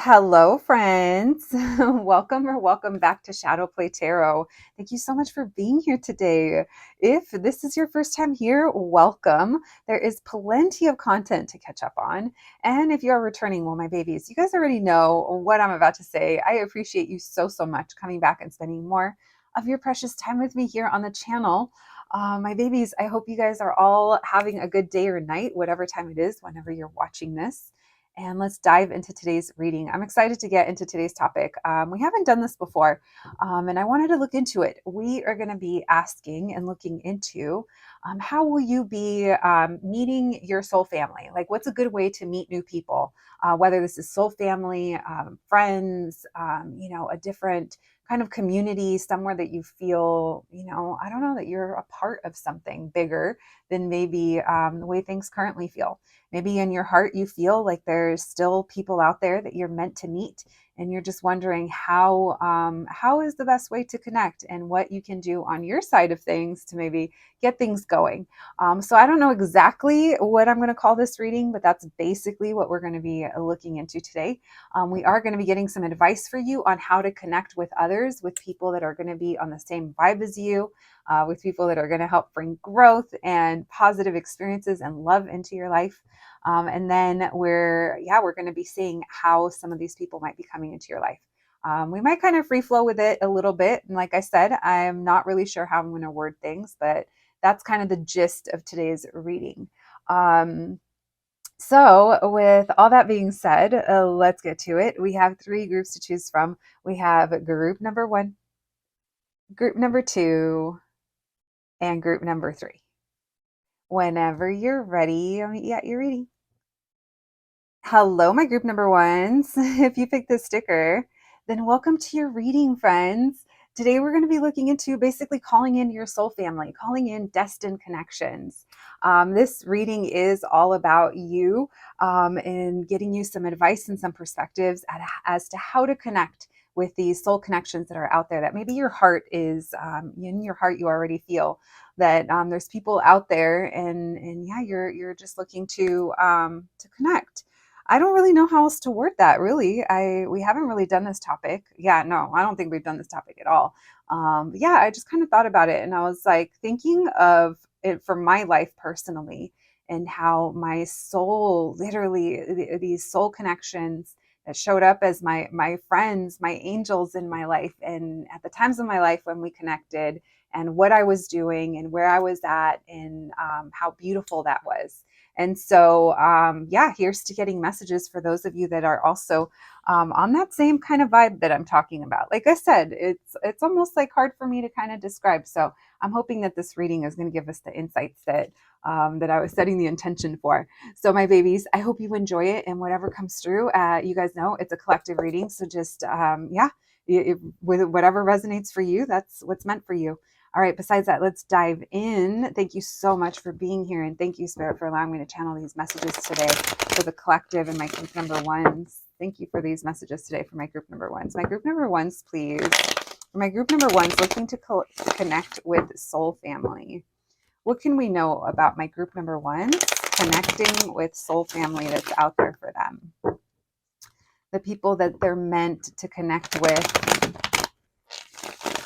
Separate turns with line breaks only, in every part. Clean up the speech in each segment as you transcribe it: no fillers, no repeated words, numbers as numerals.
Hello, friends. Welcome back to Shadow Play Tarot. Thank you so much for being here today. If this is your first time here, welcome. There is plenty of content to catch up on. And if you are returning, well, my babies, you guys already know what I'm about to say. I appreciate you so much coming back and spending more of your precious time with me here on the channel. My babies, I hope you guys are all having a good day or night, whatever time it is, whenever you're watching this. And let's dive into today's reading. I'm excited to get into today's topic. We haven't done this before, and I wanted to look into it. We are going to be asking and looking into how will you be meeting your soul family? Like, what's a good way to meet new people? Whether this is soul family, friends, a different kind of community, somewhere that you feel, I don't know, that you're a part of something bigger than maybe the way things currently feel. Maybe in your heart, you feel like there's still people out there that you're meant to meet, and you're just wondering how is the best way to connect and what you can do on your side of things to maybe get things going. So I don't know exactly what I'm going to call this reading, but that's basically what we're going to be looking into today. We are going to be getting some advice for you on how to connect with others, with people that are going to be on the same vibe as you, with people that are going to help bring growth and positive experiences and love into your life. And then we're going to be seeing how some of these people might be coming into your life. We might kind of free flow with it a little bit. And like I said, I'm not really sure how I'm going to word things, but that's kind of the gist of today's reading. So with all that being said, let's get to it. We have three groups to choose from. We have group number 1, group number 2, and group number 3. Whenever you're ready, you're reading. Hello, my group number 1s. If you picked this sticker, then welcome to your reading, friends. Today, we're going to be looking into basically calling in your soul family, calling in destined connections. This reading is all about you and getting you some advice and some perspectives as to how to connect with these soul connections that are out there that maybe your heart is, in your heart, you already feel that there's people out there and you're just looking to connect. I don't really know how else to word that, really. We haven't really done this topic. Yeah, no, I don't think we've done this topic at all. But yeah, I just kind of thought about it, and I was like thinking of it for my life personally, and how my soul, literally these soul connections that showed up as my friends, my angels in my life, and at the times of my life when we connected, and what I was doing and where I was at, and how beautiful that was. And so, here's to getting messages for those of you that are also on that same kind of vibe that I'm talking about. Like I said, it's almost like hard for me to kind of describe. So I'm hoping that this reading is going to give us the insights that I was setting the intention for. So my babies, I hope you enjoy it, and whatever comes through, you guys know it's a collective reading. So just with whatever resonates for you, that's what's meant for you. All right, besides that, let's dive in. Thank you so much for being here, and thank you, Spirit, for allowing me to channel these messages today for the collective and my group number 1s. Thank you for these messages today for my group number 1s. My group number 1s, please. For my group number 1s, looking to connect with soul family. What can we know about my group number 1s connecting with soul family that's out there for them? The people that they're meant to connect with,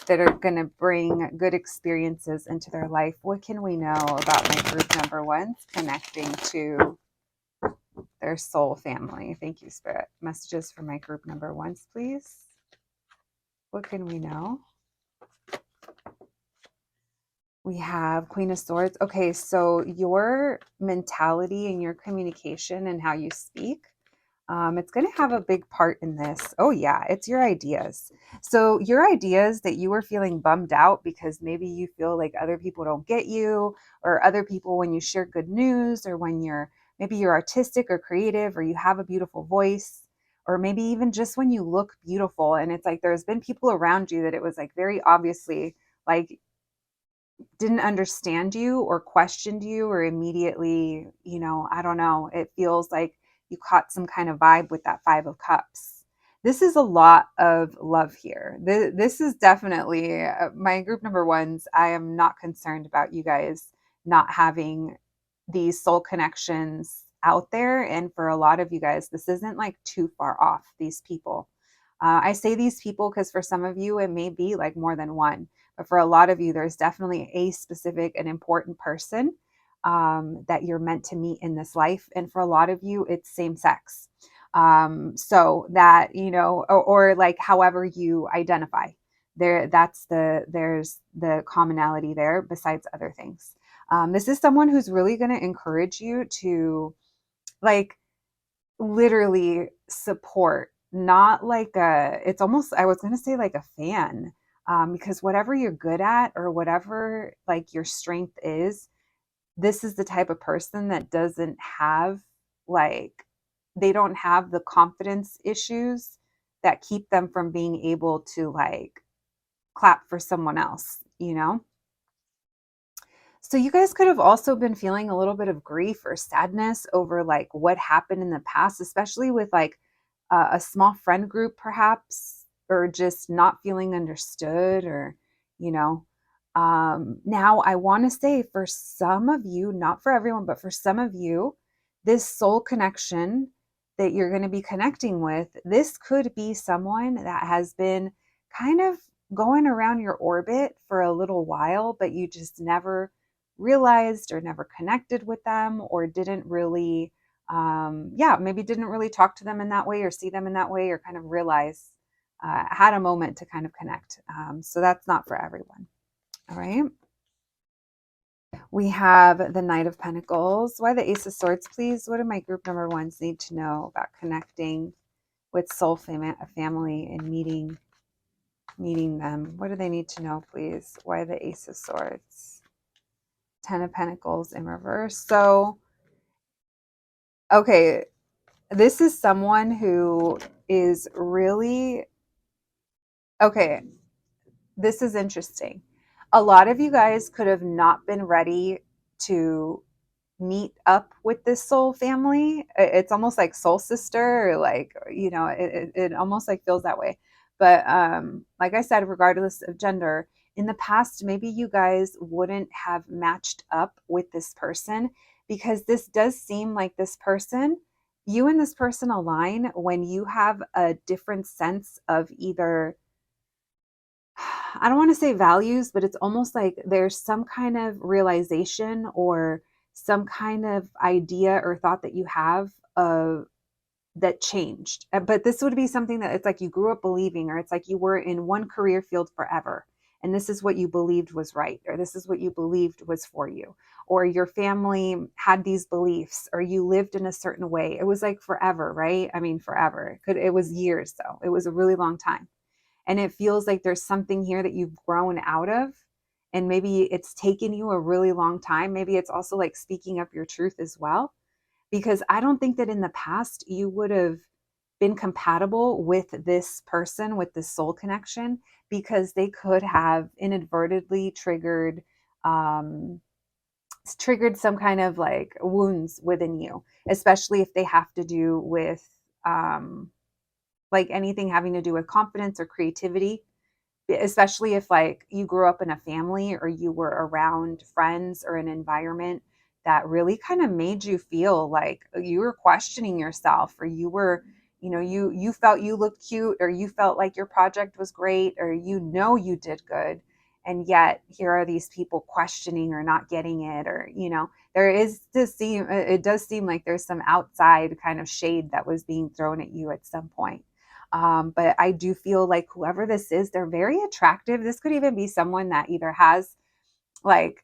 that are going to bring good experiences into their life. What can we know about my group number 1s connecting to their soul family? Thank you, Spirit. Messages for my group number 1s, please. What can we know? We have Queen of Swords. Okay, so your mentality and your communication and how you speak, it's going to have a big part in this. Oh yeah, it's your ideas. So your ideas that you were feeling bummed out because maybe you feel like other people don't get you, or other people, when you share good news, or when maybe you're artistic or creative, or you have a beautiful voice, or maybe even just when you look beautiful, and it's like there's been people around you that it was like very obviously like didn't understand you or questioned you, or immediately, I don't know, it feels like you caught some kind of vibe with that 5 of Cups. This is a lot of love here. This is definitely my group number 1s. I am not concerned about you guys not having these soul connections out there. And for a lot of you guys, this isn't like too far off, these people. I say these people because for some of you, it may be like more than one. But for a lot of you, there's definitely a specific and important person that you're meant to meet in this life. And for a lot of you, it's same sex. So that, or like however you identify there, there's the commonality there besides other things. This is someone who's really going to encourage you to like literally support, not like it's almost, I was going to say like a fan, because whatever you're good at or whatever like your strength is, this is the type of person that doesn't have like, they don't have the confidence issues that keep them from being able to like clap for someone else. So you guys could have also been feeling a little bit of grief or sadness over like what happened in the past, especially with like a small friend group perhaps, or just not feeling understood, or you know now I want to say for some of you, not for everyone, but for some of you, this soul connection that you're going to be connecting with, this could be someone that has been kind of going around your orbit for a little while, but you just never realized or never connected with them, or didn't really maybe didn't really talk to them in that way or see them in that way, or kind of realize had a moment to kind of connect. So that's not for everyone. All right. We have the Knight of Pentacles. Why the Ace of Swords, please? What do my group number ones need to know about connecting with soul family and meeting them? What do they need to know, please? Why the Ace of Swords? Ten of Pentacles in reverse. So, okay, this is someone who is really, okay, this is interesting. A lot of you guys could have not been ready to meet up with this soul family. It's almost like soul sister, or like, it almost like feels that way. But like I said, regardless of gender, in the past, maybe you guys wouldn't have matched up with this person, because this does seem like this person, you and this person align when you have a different sense of either, I don't want to say values, but it's almost like there's some kind of realization or some kind of idea or thought that you have that changed. But this would be something that it's like you grew up believing, or it's like you were in one career field forever, and this is what you believed was right, or this is what you believed was for you, or your family had these beliefs, or you lived in a certain way. It was like forever, right? I mean, forever. It was years though. It was a really long time. And it feels like there's something here that you've grown out of. And maybe it's taken you a really long time. Maybe it's also like speaking up your truth as well. Because I don't think that in the past you would have been compatible with this person, with this soul connection, because they could have inadvertently um, triggered some kind of like wounds within you, especially if they have to do with like anything having to do with confidence or creativity, especially if like you grew up in a family or you were around friends or an environment that really kind of made you feel like you were questioning yourself, or you were, you felt you looked cute, or you felt like your project was great, or you did good, and yet here are these people questioning or not getting it, or there is to seem, it does seem like there's some outside kind of shade that was being thrown at you at some point. But I do feel like whoever this is, they're very attractive. This could even be someone that either has like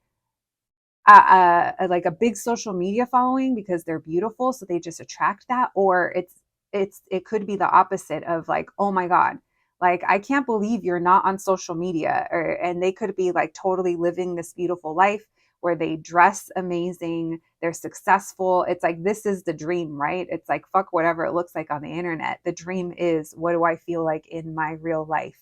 like a big social media following because they're beautiful, so they just attract that, or it could be the opposite of like, oh my god, like I can't believe you're not on social media, and they could be like totally living this beautiful life where they dress amazing, they're successful. It's like, this is the dream, right? It's like, fuck whatever it looks like on the internet. The dream is, what do I feel like in my real life?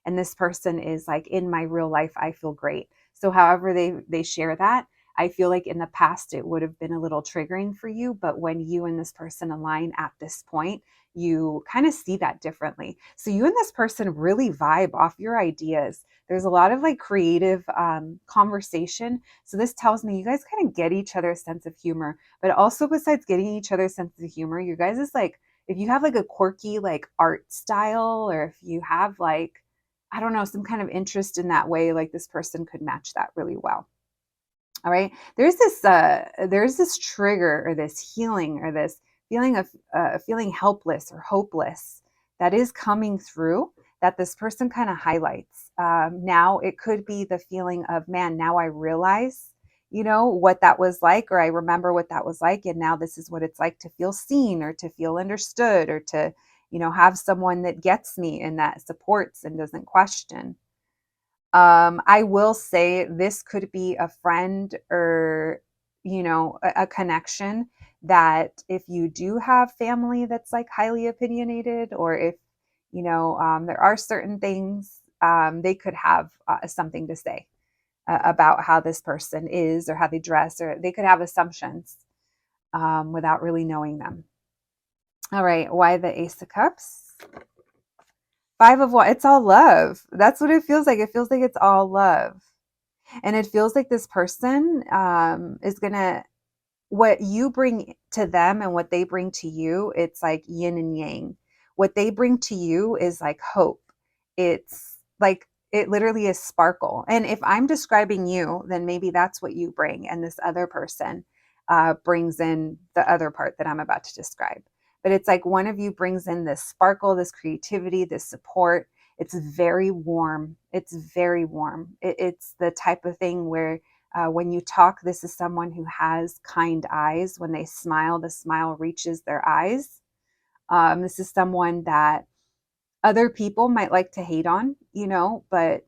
And this person is like, in my real life I feel great. So however they share that, I feel like in the past it would have been a little triggering for you, but when you and this person align at this point, you kind of see that differently. So you and this person really vibe off your ideas. There's a lot of like creative conversation. So this tells me you guys kind of get each other's sense of humor, but also besides getting each other's sense of humor, you guys is like, if you have like a quirky like art style, or if you have like, I don't know, some kind of interest in that way, like this person could match that really well. All right. There's this trigger or this healing or this feeling of feeling helpless or hopeless that is coming through that this person kind of highlights. Now it could be the feeling of, man, now I realize, what that was like, or I remember what that was like. And now this is what it's like to feel seen or to feel understood or to, have someone that gets me and that supports and doesn't question. I will say this could be a friend or, a connection that if you do have family that's like highly opinionated, or if, there are certain things, they could have something to say about how this person is or how they dress, or they could have assumptions without really knowing them. All right. Why the Ace of Cups? Five of what? It's all love. That's what it feels like. It feels like it's all love. And it feels like this person is going to, what you bring to them and what they bring to you, it's like yin and yang. What they bring to you is like hope. It's like, it literally is sparkle. And if I'm describing you, then maybe that's what you bring. And this other person brings in the other part that I'm about to describe. But it's like one of you brings in this sparkle, this creativity, this support. It's very warm. It's very warm. It's the type of thing where when you talk, this is someone who has kind eyes. When they smile, the smile reaches their eyes. This is someone that other people might like to hate on, but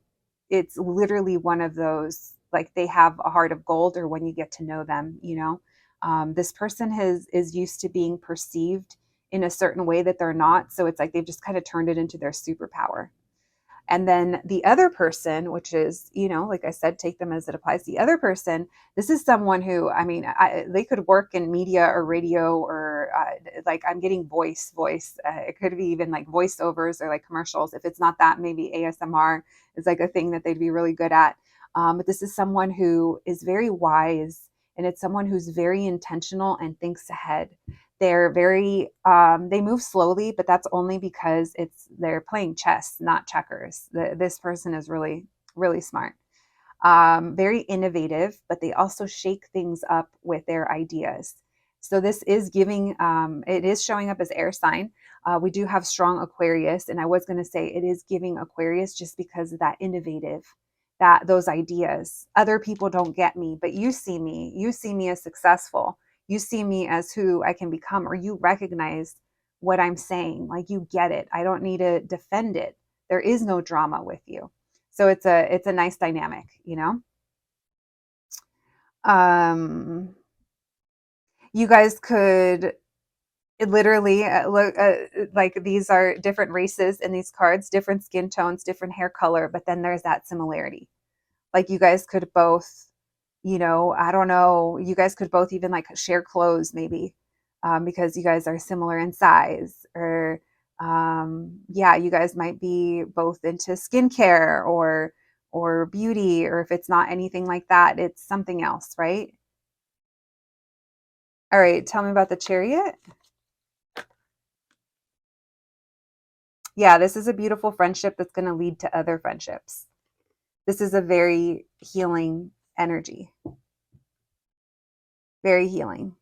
it's literally one of those, like they have a heart of gold, or when you get to know them, this person is used to being perceived in a certain way that they're not. So it's like they've just kind of turned it into their superpower. And then the other person, which is, like I said, take them as it applies. The other person, this is someone who, I mean, they could work in media or radio, or like I'm getting voice. It could be even like voiceovers or like commercials. If it's not that, maybe ASMR is like a thing that they'd be really good at. But this is someone who is very wise, and it's someone who's very intentional and thinks ahead. They're very they move slowly, but that's only because they're playing chess, not checkers. This person is really, really smart. Very innovative, but they also shake things up with their ideas. So this is giving, it is showing up as air sign. We do have strong Aquarius, and I was going to say it is giving Aquarius just because of that innovative, that those ideas. Other people don't get me, but you see me. You see me as successful. You see me as who I can become, or you recognize what I'm saying. Like you get it. I don't need to defend it. There is no drama with you. So it's a nice dynamic, You guys could literally look like these are different races in these cards, different skin tones, different hair color, but then there's that similarity. Like you guys could both, I don't know, you guys could both even like share clothes maybe, because you guys are similar in size, or yeah, you guys might be both into skincare or beauty, or if it's not anything like that, it's something else, right? All right, tell me about the Chariot. Yeah, this is a beautiful friendship that's going to lead to other friendships. This is a very healing energy. Very healing.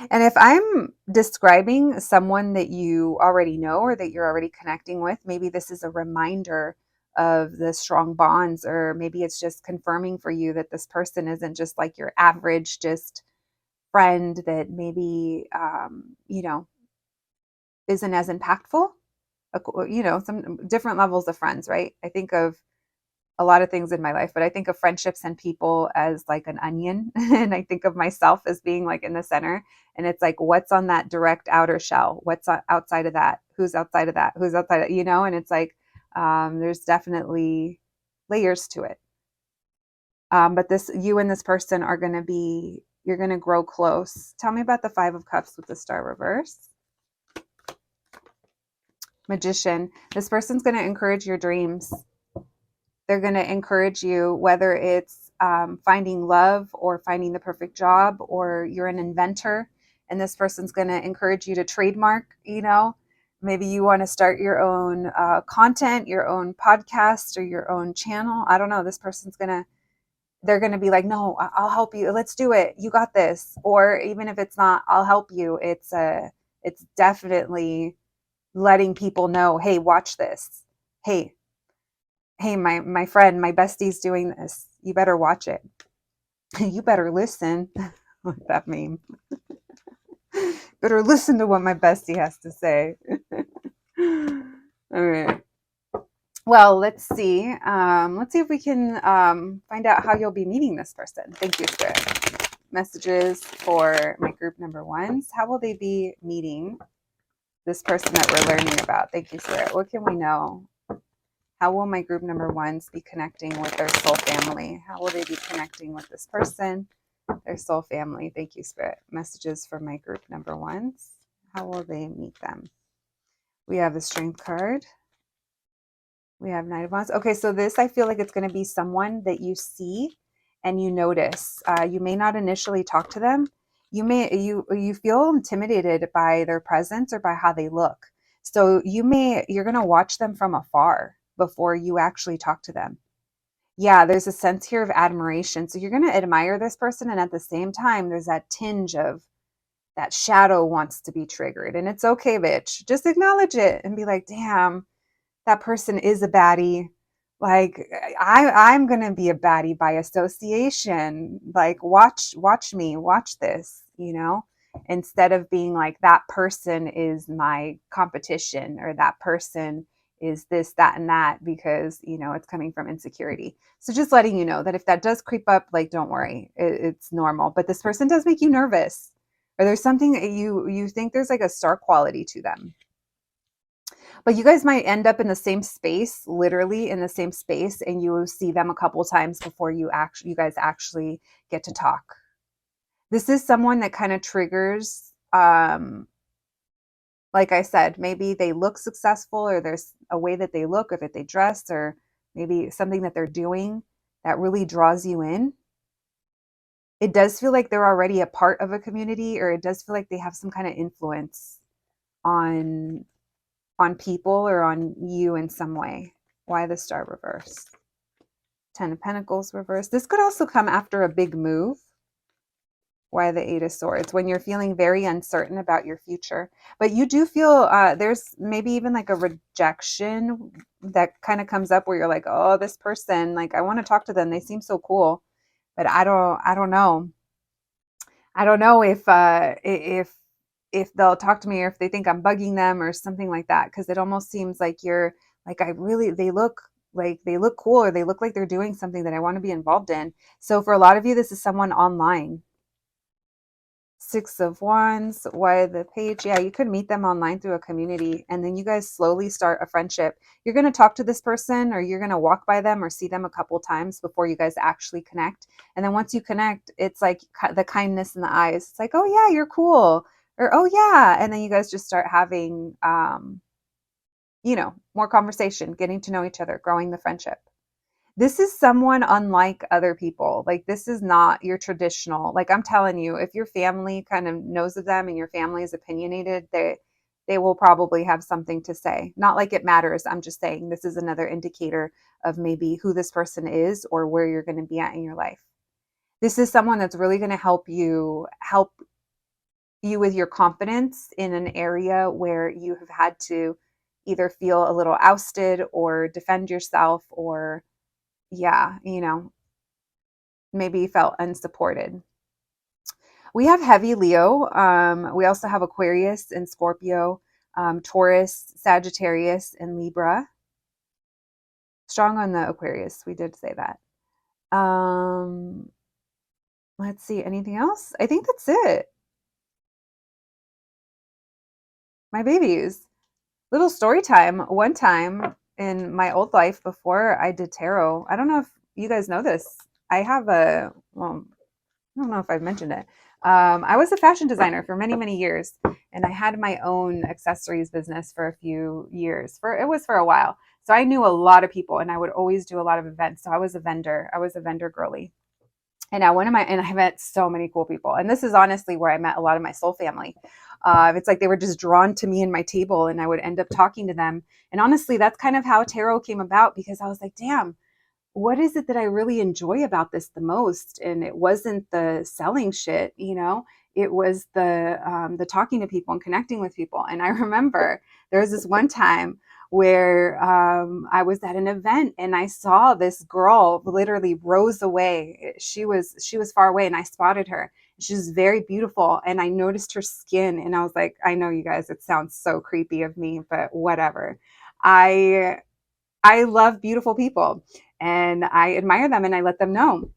And if I'm describing someone that you already know or that you're already connecting with, maybe this is a reminder of the strong bonds, or maybe it's just confirming for you that this person isn't just like your average, just friend that maybe, isn't as impactful. Some different levels of friends, right? I think of a lot of things in my life, but I think of friendships and people as like an onion. And I think of myself as being like in the center. And it's like, what's on that direct outer shell? What's outside of that? Who's outside of that? Who's outside of, and it's like, there's definitely layers to it. But you and this person are going to be, you're going to grow close. Tell me about the Five of Cups with the Star reverse. Magician. This person's going to encourage your dreams. They're going to encourage you, whether it's finding love or finding the perfect job, or you're an inventor and this person's going to encourage you to trademark, maybe you want to start your own content, your own podcast, or your own channel. I don't know. This person's they're going to be like, no, I'll help you. Let's do it. You got this. Or even if it's not, I'll help you. It's definitely letting people know, hey, watch this. Hey, my friend, my bestie's doing this. You better watch it. You better listen. Like that meme. Better listen to what my bestie has to say. All right. Well, let's see. Let's see if we can find out how you'll be meeting this person. Thank you, Spirit. Messages for my group number ones. How will they be meeting this person that we're learning about? Thank you, Spirit. What can we know? How will my group number ones be connecting with their soul family? How will they be connecting with this person, their soul family? Thank you, Spirit. Messages for my group number ones. How will they meet them? We have the Strength card. We have Knight of Wands. Okay, so this, I feel like it's going to be someone that you see and you notice. You may not initially talk to them. You feel intimidated by their presence or by how they look. So you're going to watch them from afar before you actually talk to them. Yeah, there's a sense here of admiration. So you're going to admire this person, and at the same time, there's that tinge of that shadow wants to be triggered. And it's okay, bitch. Just acknowledge it and be like, damn, that person is a baddie. Like I'm going to be a baddie by association. Like watch me, watch this, instead of being like, that person is my competition, or that person is this, that, and that, because, it's coming from insecurity. So just letting you know that if that does creep up, like, don't worry, it's normal. But this person does make you nervous, or there's something that you think there's like a star quality to them. But you guys might end up in the same space, literally in the same space, and you see them a couple times before you guys actually get to talk. This is someone that kind of triggers, like I said, maybe they look successful, or there's a way that they look, or that they dress, or maybe something that they're doing that really draws you in. It does feel like they're already a part of a community, or it does feel like they have some kind of influence on people or on you in some way. Why the Star reverse? 10 of Pentacles reverse. This could also come after a big move. Why the Eight of Swords? When you're feeling very uncertain about your future. But you do feel there's maybe even like a rejection that kind of comes up, where you're like, oh, this person, like, I want to talk to them. They seem so cool. But I don't know. I don't know if they'll talk to me, or if they think I'm bugging them or something like that. Because it almost seems like you're like, they look cool, or they look like they're doing something that I want to be involved in. So for a lot of you, this is someone online. Six of Wands. Why the Page? Yeah, you could meet them online through a community, and then you guys slowly start a friendship. You're going to talk to this person, or you're going to walk by them or see them a couple times before you guys actually connect. And then once you connect, it's like the kindness in the eyes. It's like, oh yeah, you're cool. Or, oh yeah. And then you guys just start having, more conversation, getting to know each other, growing the friendship. This is someone unlike other people. Like, this is not your traditional, like, I'm telling you, if your family kind of knows of them and your family is opinionated, they will probably have something to say. Not like it matters. I'm just saying this is another indicator of maybe who this person is, or where you're going to be at in your life. This is someone that's really going to help you with your confidence in an area where you have had to either feel a little ousted or defend yourself, or maybe you felt unsupported. We have heavy Leo. We also have Aquarius and Scorpio, Taurus, Sagittarius, and Libra. Strong on the Aquarius. We did say that. Let's see. Anything else? I think that's it. My babies. Little story time. One time in my old life, before I did tarot, I don't know if you guys know this, I have well, I don't know if I've mentioned it. I was a fashion designer for many, many years, and I had my own accessories business for a few years. It was for a while. So I knew a lot of people, and I would always do a lot of events. So I was a vendor. I was a vendor girly. And I met so many cool people. And this is honestly where I met a lot of my soul family. It's like they were just drawn to me and my table, and I would end up talking to them. And honestly, that's kind of how tarot came about, because I was like, damn, what is it that I really enjoy about this the most? And it wasn't the selling shit, it was the talking to people and connecting with people. And I remember there was this one time where I was at an event and I saw this girl literally rose away. She was far away, and I spotted her. She was very beautiful, and I noticed her skin, and I was like, I know, you guys, it sounds so creepy of me, but whatever. I I love beautiful people, and I admire them, and I let them know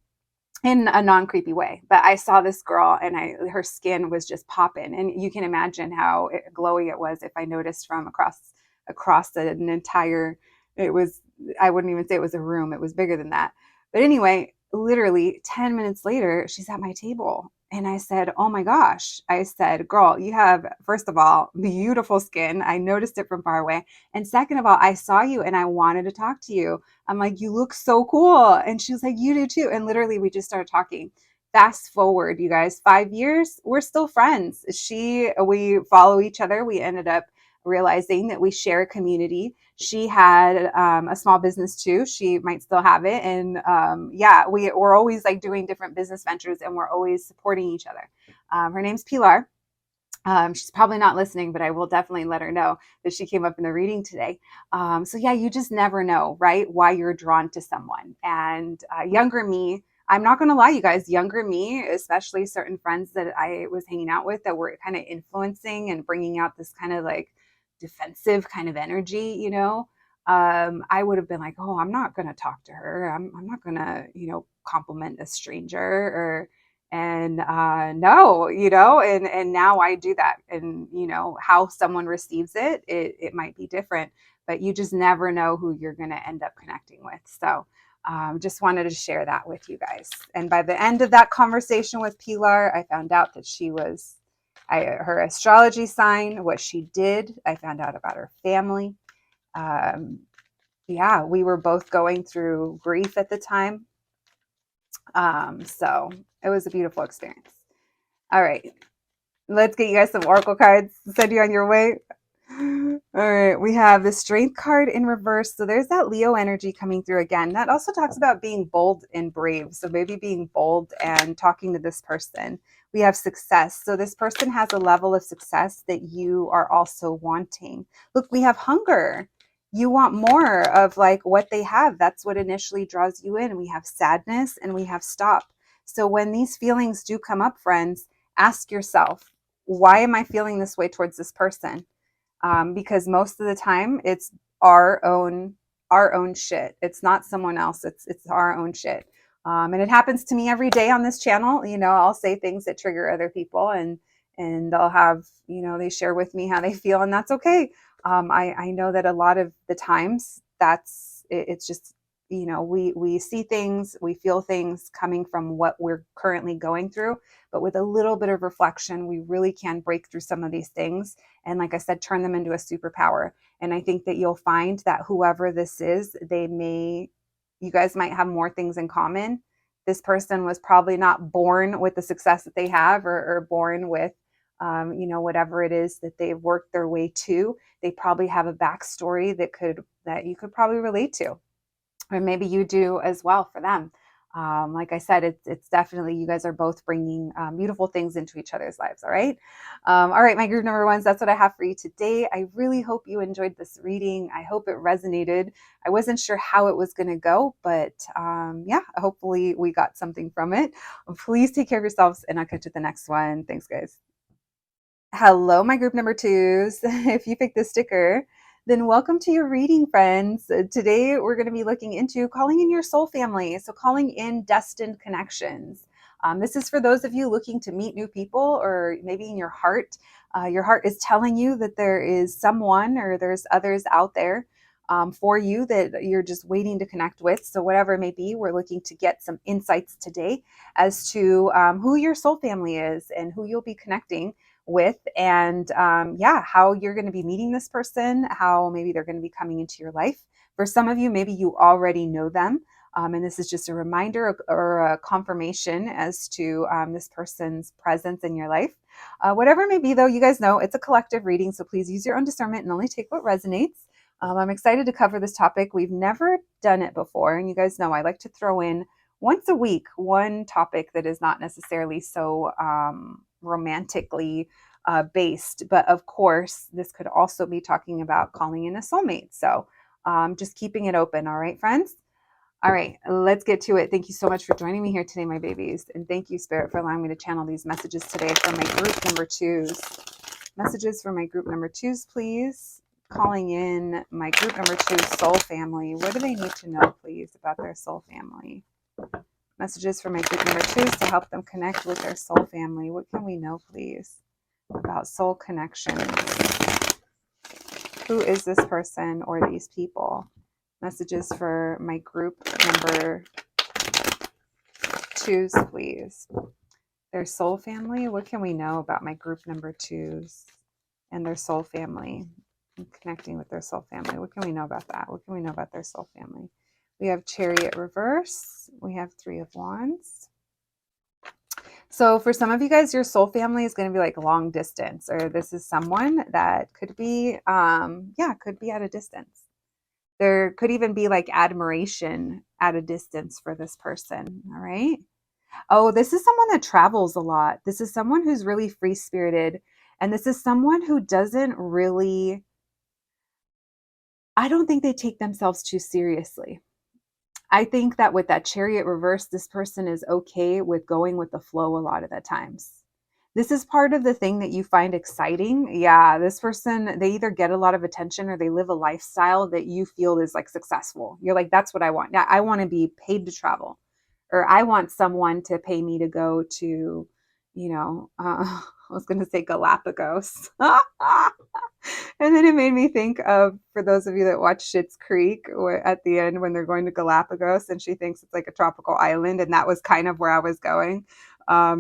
in a non-creepy way. But I saw this girl, and her skin was just popping, and you can imagine how glowy it was if I noticed from across an entire, it was, I wouldn't even say it was a room, it was bigger than that. But anyway, literally 10 minutes later, she's at my table. And I said, oh my gosh. I said, girl, you have, first of all, beautiful skin. I noticed it from far away. And second of all, I saw you and I wanted to talk to you. I'm like, you look so cool. And she was like, you do too. And literally, we just started talking. Fast forward, you guys, 5 years, we're still friends. We follow each other. We ended up realizing that we share a community. She had a small business too. She might still have it. And yeah, we're always like doing different business ventures, and we're always supporting each other. Her name's Pilar. She's probably not listening, but I will definitely let her know that she came up in the reading today. So yeah, you just never know, right? Why you're drawn to someone. And younger me, I'm not going to lie, you guys, younger me, especially certain friends that I was hanging out with that were kind of influencing and bringing out this kind of like defensive kind of energy, I would have been like, oh, I'm not going to talk to her. I'm not going to, compliment a stranger, and no, and now I do that. And how someone receives it might be different, but you just never know who you're going to end up connecting with. So just wanted to share that with you guys. And by the end of that conversation with Pilar, I found out that her astrology sign, what she did. I found out about her family. Yeah, we were both going through grief at the time. So it was a beautiful experience. All right, let's get you guys some oracle cards to send you on your way. All right, we have the strength card in reverse. So there's that Leo energy coming through again. That also talks about being bold and brave. So maybe being bold and talking to this person. We have success. So this person has a level of success that you are also wanting. Look, we have hunger. You want more of like what they have. That's what initially draws you in. We have sadness and we have stop. So when these feelings do come up, friends, ask yourself, why am I feeling this way towards this person? Because most of the time it's our own shit. It's not someone else. It's our own shit. And it happens to me every day on this channel. I'll say things that trigger other people, and they'll have, they share with me how they feel, and that's okay. I know that a lot of the times it's just, we see things, we feel things coming from what we're currently going through, but with a little bit of reflection, we really can break through some of these things. And like I said, turn them into a superpower. And I think that you'll find that whoever this is, you guys might have more things in common. This person was probably not born with the success that they have, or born with, whatever it is that they've worked their way to. They probably have a backstory that you could probably relate to, or maybe you do as well for them. Like I said, it's definitely, you guys are both bringing beautiful things into each other's lives. All right. All right, my group number ones, that's what I have for you today. I really hope you enjoyed this reading. I hope it resonated. I wasn't sure how it was going to go, but yeah, hopefully we got something from it. Please take care of yourselves, and I'll catch you at the next one. Thanks, guys. Hello, my group number twos. If you picked this sticker, then welcome to your reading, friends. Today, we're going to be looking into calling in your soul family. So calling in destined connections. This is for those of you looking to meet new people, or maybe in your heart is telling you that there is someone, or there's others out there for you that you're just waiting to connect with. So whatever it may be, we're looking to get some insights today as to who your soul family is and who you'll be connecting with, and yeah, how you're going to be meeting this person, how maybe they're going to be coming into your life. For some of you, maybe you already know them. And this is just a reminder or a confirmation as to this person's presence in your life. Whatever it may be, though, you guys know it's a collective reading, so please use your own discernment and only take what resonates. I'm excited to cover this topic. We've never done it before, and you guys know I like to throw in once a week one topic that is not necessarily so romantically based, but of course, this could also be talking about calling in a soulmate. So just keeping it open. All right, friends? All right, let's get to it. Thank you so much for joining me here today, my babies. And thank you, Spirit, for allowing me to channel these messages today for my group number twos. Messages for my group number twos, please. Calling in my group number two soul family. What do they need to know, please, about their soul family? Messages for my group number twos to help them connect with their soul family. What can we know, please, about soul connections? Who is this person or these people? Messages for my group number twos, please. Their soul family. What can we know about my group number twos and their soul family? And connecting with their soul family. What can we know about that? What can we know about their soul family? We have Chariot reverse. We have Three of Wands. So for some of you guys, your soul family is going to be like long distance, or this is someone that could be, could be at a distance. There could even be like admiration at a distance for this person. All right. Oh, this is someone that travels a lot. This is someone who's really free spirited. And this is someone who doesn't really, I don't think they take themselves too seriously. I think that with that Chariot reverse, this person is okay with going with the flow a lot of the times. This is part of the thing that you find exciting. Yeah, this person, they either get a lot of attention or they live a lifestyle that you feel is like successful. You're like, that's what I want. Yeah, I want to be paid to travel, or I want someone to pay me to go to, I was going to say Galapagos. And then it made me think of, for those of you that watch Schitt's Creek, where at the end when they're going to Galapagos and she thinks it's like a tropical island, and that was kind of where I was going.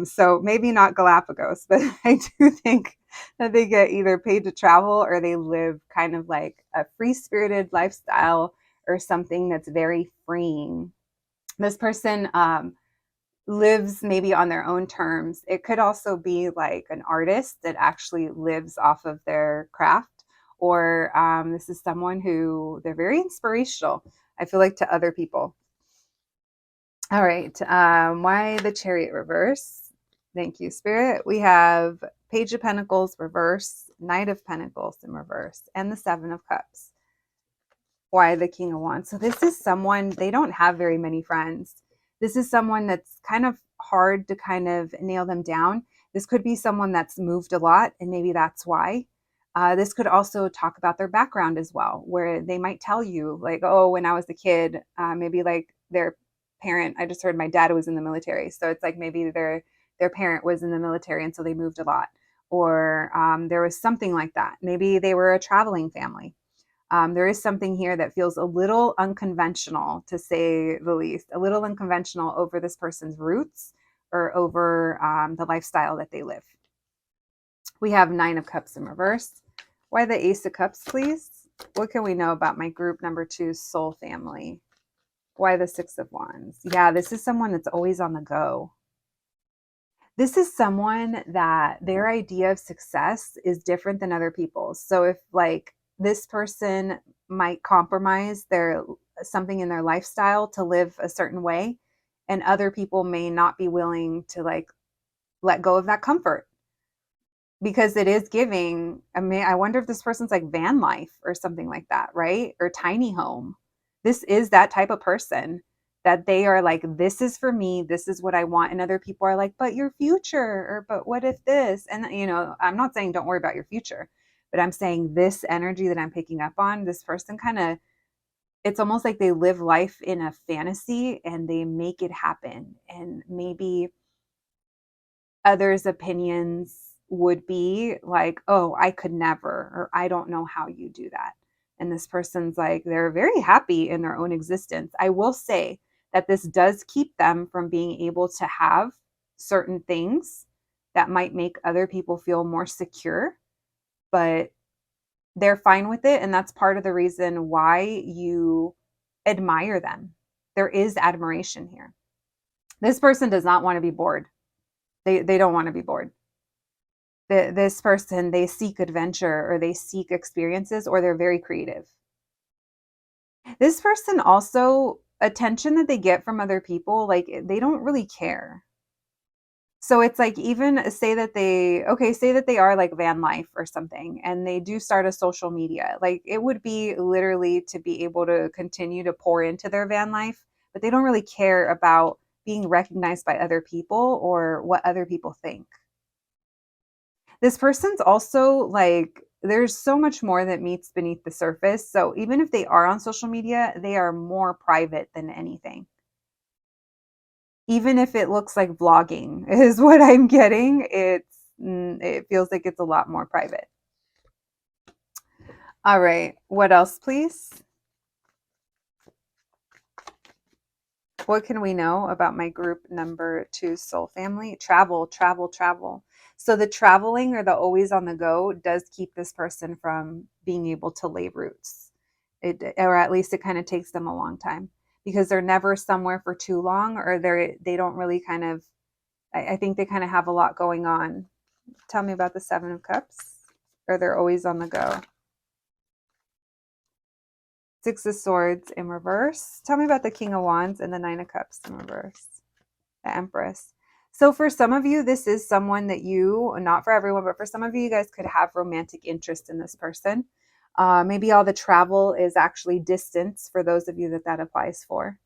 So maybe not Galapagos, but I do think that they get either paid to travel or they live kind of like a free-spirited lifestyle or something that's very freeing. This person lives maybe on their own terms. It could also be like an artist that actually lives off of their craft, or this is someone who they're very inspirational, I feel like, to other people. All right. Why the Chariot reverse? Thank you, Spirit. We have Page of Pentacles reverse, Knight of Pentacles in reverse, and the Seven of Cups. Why the King of Wands? So this is someone, they don't have very many friends. This is someone that's kind of hard to kind of nail them down. This could be someone that's moved a lot, and maybe that's why. This could also talk about their background as well, where they might tell you like, oh, when I was a kid, maybe like their parent, I just heard my dad was in the military. So it's like maybe their parent was in the military and so they moved a lot. Or there was something like that. Maybe they were a traveling family. There is something here that feels a little unconventional, to say the least, a little unconventional over this person's roots or over the lifestyle that they live. We have Nine of Cups in reverse. Why the Ace of Cups, please? What can we know about my group number two soul family? Why the Six of Wands? Yeah, this is someone that's always on the go. This is someone that their idea of success is different than other people's. So if like this person might compromise their something in their lifestyle to live a certain way, and other people may not be willing to like let go of that comfort, because it is giving. I mean, I wonder if this person's like van life or something like that, right? Or tiny home. This is that type of person that they are like, this is for me, this is what I want. And other people are like, but your future, or but what if this? And I'm not saying don't worry about your future, but I'm saying this energy that I'm picking up on, this person kind of, it's almost like they live life in a fantasy and they make it happen. And maybe others' opinions would be like, oh, I could never, or I don't know how you do that. And this person's like, they're very happy in their own existence. I will say that this does keep them from being able to have certain things that might make other people feel more secure, but they're fine with it. And that's part of the reason why you admire them. There is admiration here. This person does not want to be bored. They don't want to be bored. This person, they seek adventure or they seek experiences or they're very creative. This person also, attention that they get from other people, like they don't really care. So it's like, even say that they are like van life or something and they do start a social media. Like it would be literally to be able to continue to pour into their van life, but they don't really care about being recognized by other people or what other people think. This person's also like, there's so much more that meets beneath the surface. So even if they are on social media, they are more private than anything. Even if it looks like vlogging is what I'm getting, it feels like it's a lot more private. All right, what else, please? What can we know about my group number 2 soul family? Travel, travel, travel. So the traveling or the always on the go does keep this person from being able to lay roots. Or at least it kind of takes them a long time because they're never somewhere for too long, or they don't really kind of, I think they kind of have a lot going on. Tell me about the 7 of Cups, or they're always on the go. 6 of Swords in reverse. Tell me about the King of Wands and the 9 of Cups in reverse. The Empress. So for some of you, this is someone that you, not for everyone, but for some of you, you guys could have romantic interest in this person. Maybe all the travel is actually distance for those of you that applies for.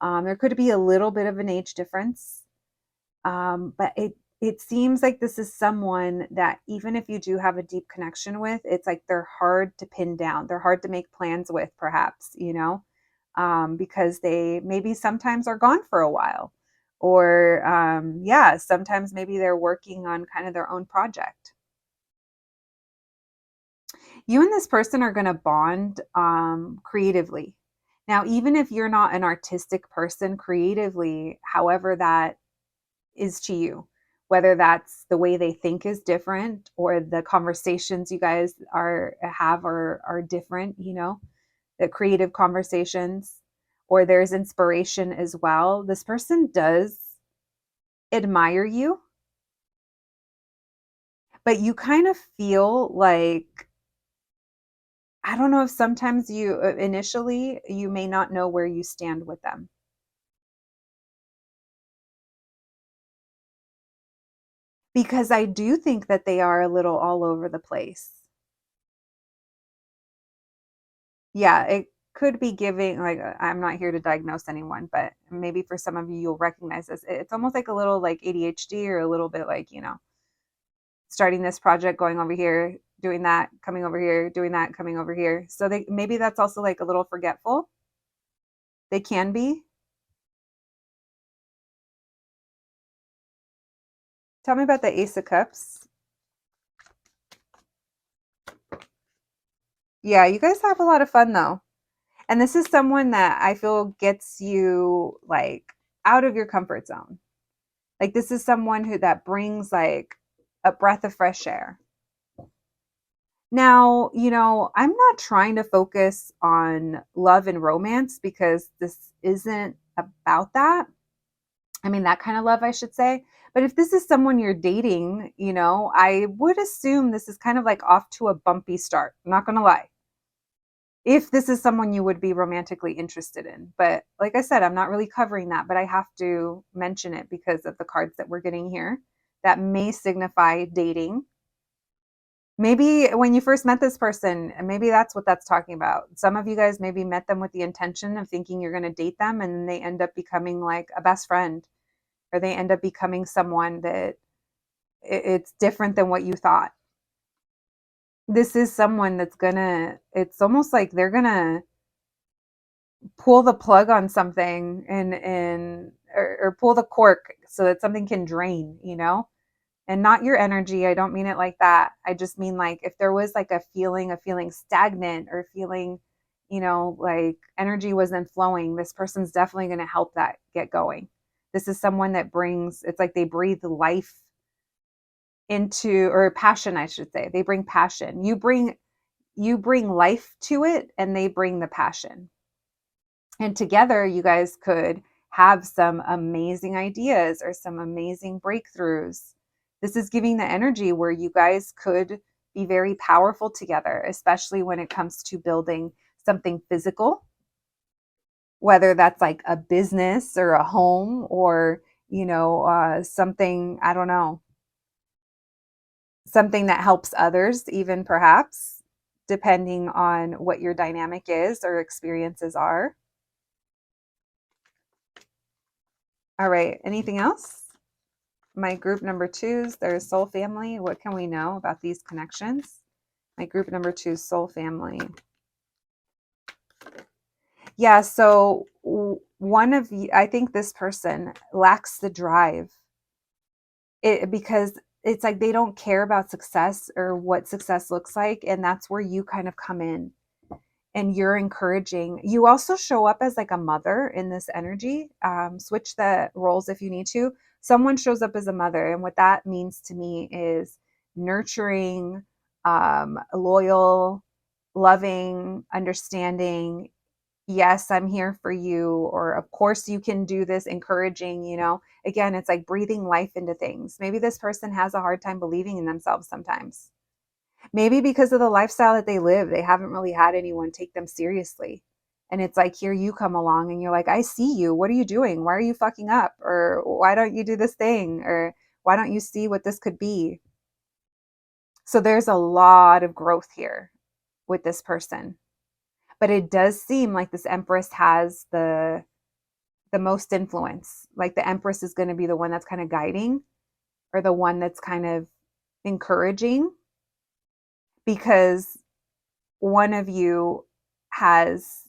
There could be a little bit of an age difference, but it seems like this is someone that even if you do have a deep connection with, it's like they're hard to pin down. They're hard to make plans with, perhaps, because they maybe sometimes are gone for a while. Or, sometimes maybe they're working on kind of their own project. You and this person are going to bond creatively. Now, even if you're not an artistic person, creatively, however that is to you, whether that's the way they think is different or the conversations you guys are different, the creative conversations, or there's inspiration as well. This person does admire you, but you kind of feel like, I don't know if sometimes you initially you may not know where you stand with them. Because I do think that they are a little all over the place. Yeah, it could be giving, like, I'm not here to diagnose anyone, but maybe for some of you, you'll recognize this. It's almost like a little like ADHD, or a little bit like, starting this project, going over here, doing that, coming over here, doing that, coming over here. So maybe that's also like a little forgetful. They can be. Tell me about the Ace of Cups. Yeah, you guys have a lot of fun though. And this is someone that I feel gets you like out of your comfort zone. Like this is someone that brings like a breath of fresh air. Now, I'm not trying to focus on love and romance because this isn't about that. I mean, that kind of love, I should say. But if this is someone you're dating, I would assume this is kind of like off to a bumpy start. I'm not going to lie. If this is someone you would be romantically interested in. But like I said, I'm not really covering that, but I have to mention it because of the cards that we're getting here that may signify dating. Maybe when you first met this person, maybe that's what that's talking about. Some of you guys maybe met them with the intention of thinking you're going to date them, and then they end up becoming like a best friend, or they end up becoming someone that it's different than what you thought. This is someone that's it's almost like they're gonna pull the plug on something or pull the cork so that something can drain, And not your energy. I don't mean it like that. I just mean like if there was like a feeling of feeling stagnant or feeling, like energy wasn't flowing, this person's definitely going to help that get going. This is someone that brings, it's like they breathe life into, or passion, I should say. They bring passion. You bring life to it and they bring the passion. And together you guys could have some amazing ideas or some amazing breakthroughs. This is giving the energy where you guys could be very powerful together, especially when it comes to building something physical, whether that's like a business or a home or, something, I don't know, something that helps others, even perhaps, depending on what your dynamic is or experiences are. All right. Anything else? My group number twos, their soul family. What can we know about these connections? My group number two, soul family. Yeah. So one of you, I think this person lacks the drive because it's like they don't care about success or what success looks like. And that's where you kind of come in and you're encouraging. You also show up as like a mother in this energy. Switch the roles if you need to. Someone shows up as a mother, and what that means to me is nurturing, loyal, loving, understanding. Yes, I'm here for you, or of course you can do this, encouraging. Again, it's like breathing life into things. Maybe this person has a hard time believing in themselves sometimes. Maybe because of the lifestyle that they live, they haven't really had anyone take them seriously. And it's like, here you come along and you're like, I see you. What are you doing? Why are you fucking up? Or why don't you do this thing? Or why don't you see what this could be? So there's a lot of growth here with this person. But it does seem like this Empress has the most influence. Like the Empress is going to be the one that's kind of guiding, or the one that's kind of encouraging, because one of you has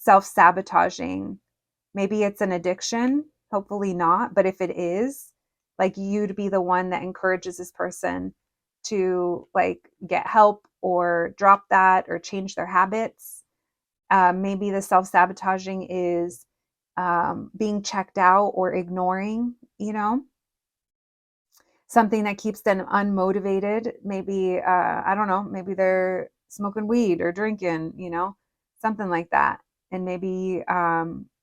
self-sabotaging. Maybe it's an addiction, hopefully not, but if it is, like, you'd be the one that encourages this person to like get help or drop that or change their habits. Maybe the self-sabotaging is being checked out or ignoring, something that keeps them unmotivated. Maybe, I don't know, maybe they're smoking weed or drinking, something like that. And maybe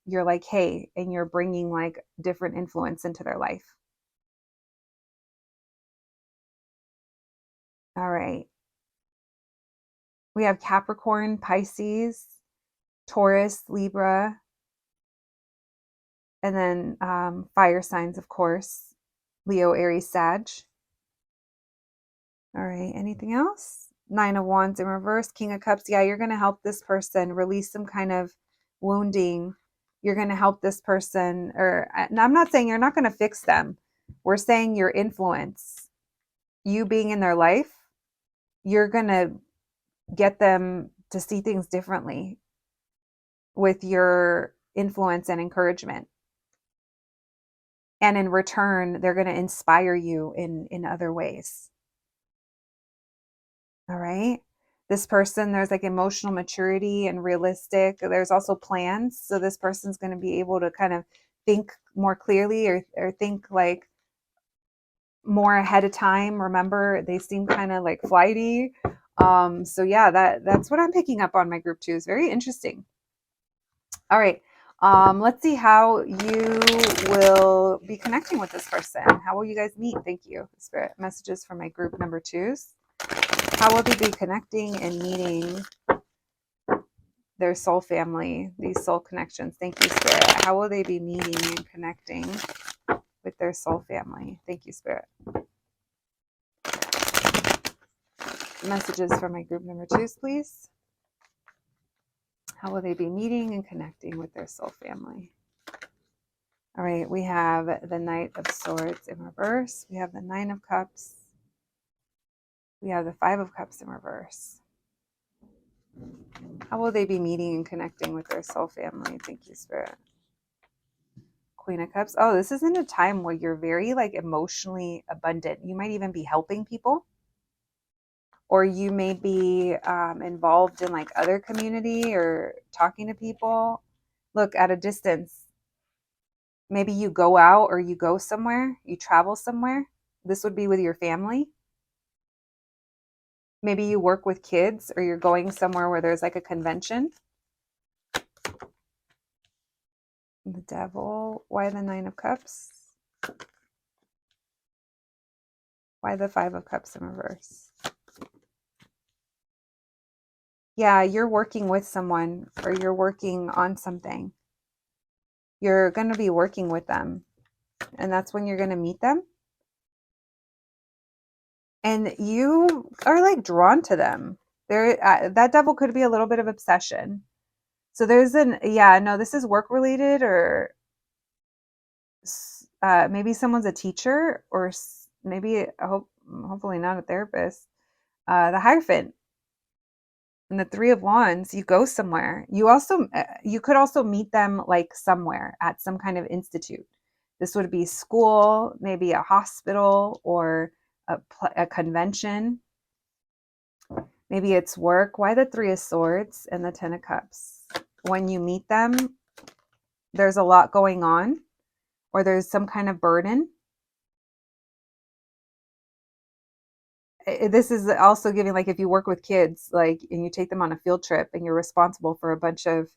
you're like, hey, and you're bringing like different influence into their life. All right. We have Capricorn, Pisces, Taurus, Libra, and then fire signs, of course, Leo, Aries, Sag. All right. Anything else? Nine of Wands in reverse, King of Cups. Yeah, you're going to help this person release some kind of wounding. You're going to help this person, and I'm not saying you're not going to fix them. We're saying your influence, you being in their life, you're going to get them to see things differently with your influence and encouragement. And in return, they're going to inspire you in other ways. All right. This person, there's like emotional maturity and realistic. There's also plans. So this person's going to be able to kind of think more clearly, or think like more ahead of time. Remember, they seem kind of like flighty. So yeah, that's what I'm picking up on my group too. It's very interesting. All right. Let's see how you will be connecting with this person. How will you guys meet? Thank you. Spirit messages for my group number twos. How will they be connecting and meeting their soul family, these soul connections? Thank you, Spirit. How will they be meeting and connecting with their soul family? Thank you, Spirit. Messages for my group number twos, please. How will they be meeting and connecting with their soul family? All right, we have the Knight of Swords in reverse. We have the Nine of Cups. We have the Five of Cups in reverse. How will they be meeting and connecting with their soul family? Thank you, Spirit. Queen of Cups. Oh, this is in a time where you're very like emotionally abundant. You might even be helping people, or you may be involved in like other community or talking to people. Look, at a distance, maybe you go out or you go somewhere, you travel somewhere. This would be with your family. Maybe you work with kids or you're going somewhere where there's like a convention. The Devil. Why the Nine of Cups? Why the Five of Cups in reverse? Yeah, you're working with someone or you're working on something. You're going to be working with them, and that's when you're going to meet them. And you are like drawn to them. There, that devil could be a little bit of obsession. So there's yeah, no, this is work related, or maybe someone's a teacher, or maybe, hopefully not a therapist. The Hierophant and the Three of Wands, you go somewhere. You could also meet them like somewhere at some kind of institute. This would be school, maybe a hospital, or a convention. Maybe it's work. Why the Three of Swords and the Ten of Cups? When you meet them, there's a lot going on, or there's some kind of burden. This is also giving, like, if you work with kids, like, and you take them on a field trip and you're responsible for a bunch of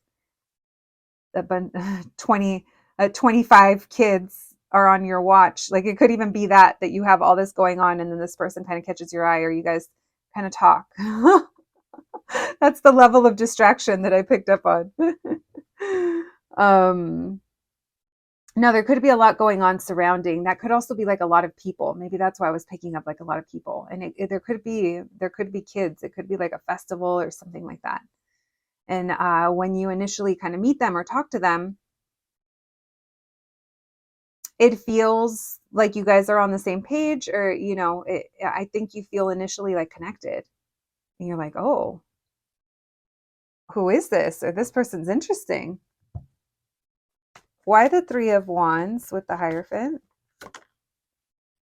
20 25 kids are on your watch. Like, it could even be that you have all this going on, and then this person kind of catches your eye, or you guys kind of talk. That's the level of distraction that I picked up on. No, there could be a lot going on surrounding. That could also be like a lot of people. Maybe that's why I was picking up like a lot of people. And there could be kids. It could be like a festival or something like that. And when you initially kind of meet them or talk to them, it feels like you guys are on the same page, or I think you feel initially like connected, and you're like, oh, who is this? Or this person's interesting. Why the Three of Wands with the Hierophant?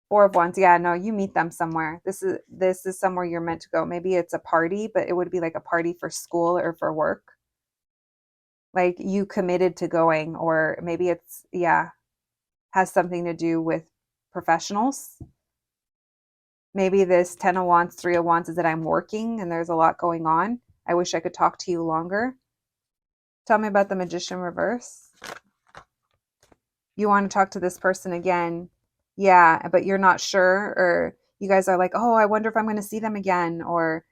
Four of Wands. Yeah, no, you meet them somewhere. This is somewhere you're meant to go. Maybe it's a party, but it would be like a party for school or for work. Like, you committed to going, or maybe it's, yeah, has something to do with professionals. Maybe this Ten of Wands, Three of Wands is that I'm working and there's a lot going on. I wish I could talk to you longer. Tell me about the Magician reverse. You want to talk to this person again. Yeah, but you're not sure, or you guys are like, oh, I wonder if I'm going to see them again, or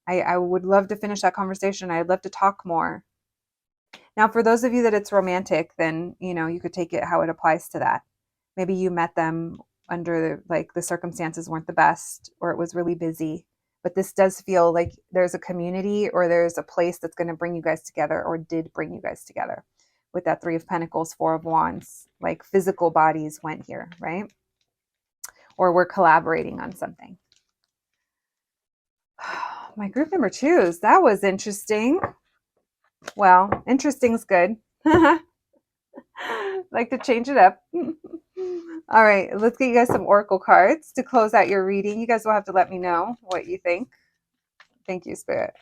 I would love to finish that conversation. I'd love to talk more. Now, for those of you that it's romantic, then, you could take it how it applies to that. Maybe you met them under, like, the circumstances weren't the best, or it was really busy. But this does feel like there's a community, or there's a place that's going to bring you guys together, or did bring you guys together. With that Three of Pentacles, Four of Wands, like physical bodies went here, right? Or we're collaborating on something. My group number 2s, that was interesting. Well, interesting's good. Like to change it up. All right, let's get you guys some oracle cards to close out your reading. You guys will have to let me know what you think. Thank you, Spirit.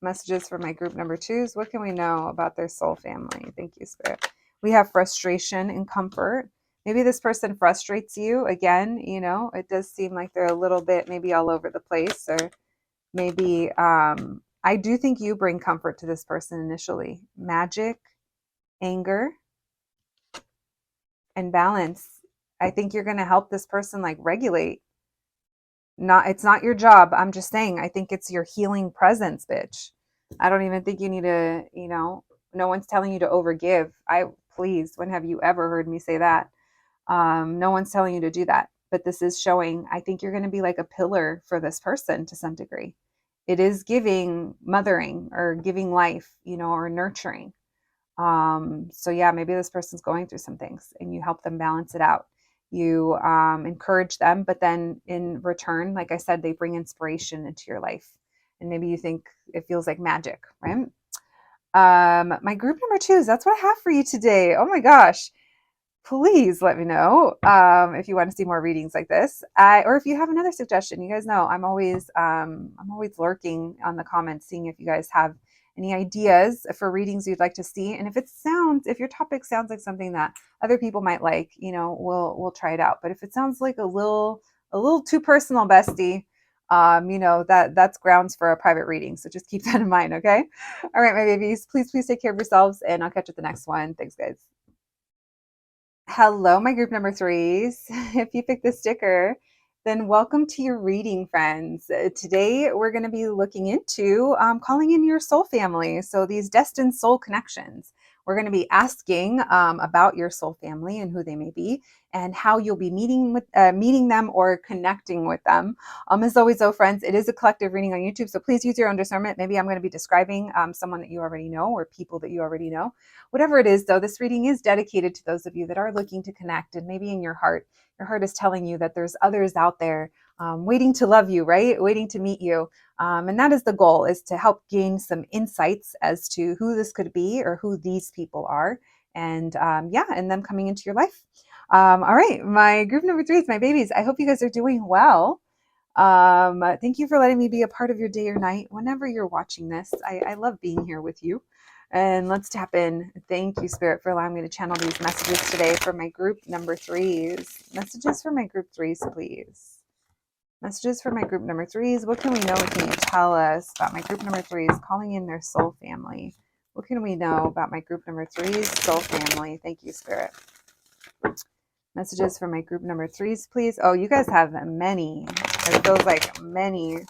Messages for my group number 2s. What can we know about their soul family? Thank you, Spirit. We have frustration and comfort. Maybe this person frustrates you. Again, it does seem like they're a little bit maybe all over the place, or maybe I do think you bring comfort to this person initially. Magic, anger, and balance. I think you're going to help this person like regulate. It's not your job. I'm just saying, I think it's your healing presence, bitch. I don't even think you need to, no one's telling you to overgive. Please, when have you ever heard me say that? No one's telling you to do that. But this is showing, I think you're going to be like a pillar for this person to some degree. It is giving mothering, or giving life, or nurturing. So yeah, maybe this person's going through some things and you help them balance it out. You encourage them, but then in return, like I said, they bring inspiration into your life. And maybe you think it feels like magic, right? My group number 2s, that's what I have for you today. Oh my gosh. please let me know if you want to see more readings like this, or if you have another suggestion. You guys know I'm always lurking on the comments, seeing if you guys have any ideas for readings you'd like to see. And if your topic sounds like something that other people might like, we'll try it out. But if it sounds like a little too personal, bestie, that's grounds for a private reading. So just keep that in mind, okay? All right, my babies, please take care of yourselves, and I'll catch you at the next one. Thanks, guys. Hello, my group number threes. If you picked the sticker, then welcome to your reading, friends. Today, we're going to be looking into calling in your soul family. So, these destined soul connections. We're going to be asking about your soul family and who they may be, and how you'll be meeting them or connecting with them. As always, though, friends, it is a collective reading on YouTube, so please use your own discernment. Maybe I'm going to be describing someone that you already know or people that you already know. Whatever it is, though, this reading is dedicated to those of you that are looking to connect, and maybe in your heart is telling you that there's others out there waiting to love you, right? Waiting to meet you. And that is the goal, is to help gain some insights as to who this could be or who these people are. And and them coming into your life. All right, my group number three is my babies. I hope you guys are doing well. Thank you for letting me be a part of your day or night whenever you're watching this. I love being here with you. And let's tap in. Thank you, Spirit, for allowing me to channel these messages today for my group number threes. Messages for my group threes, please. Messages for my group number threes. What can we know? What can you tell us about my group number threes calling in their soul family? What can we know about my group number threes soul family? Thank you, Spirit. Messages for my group number threes, please. Oh, you guys have many. It feels like many.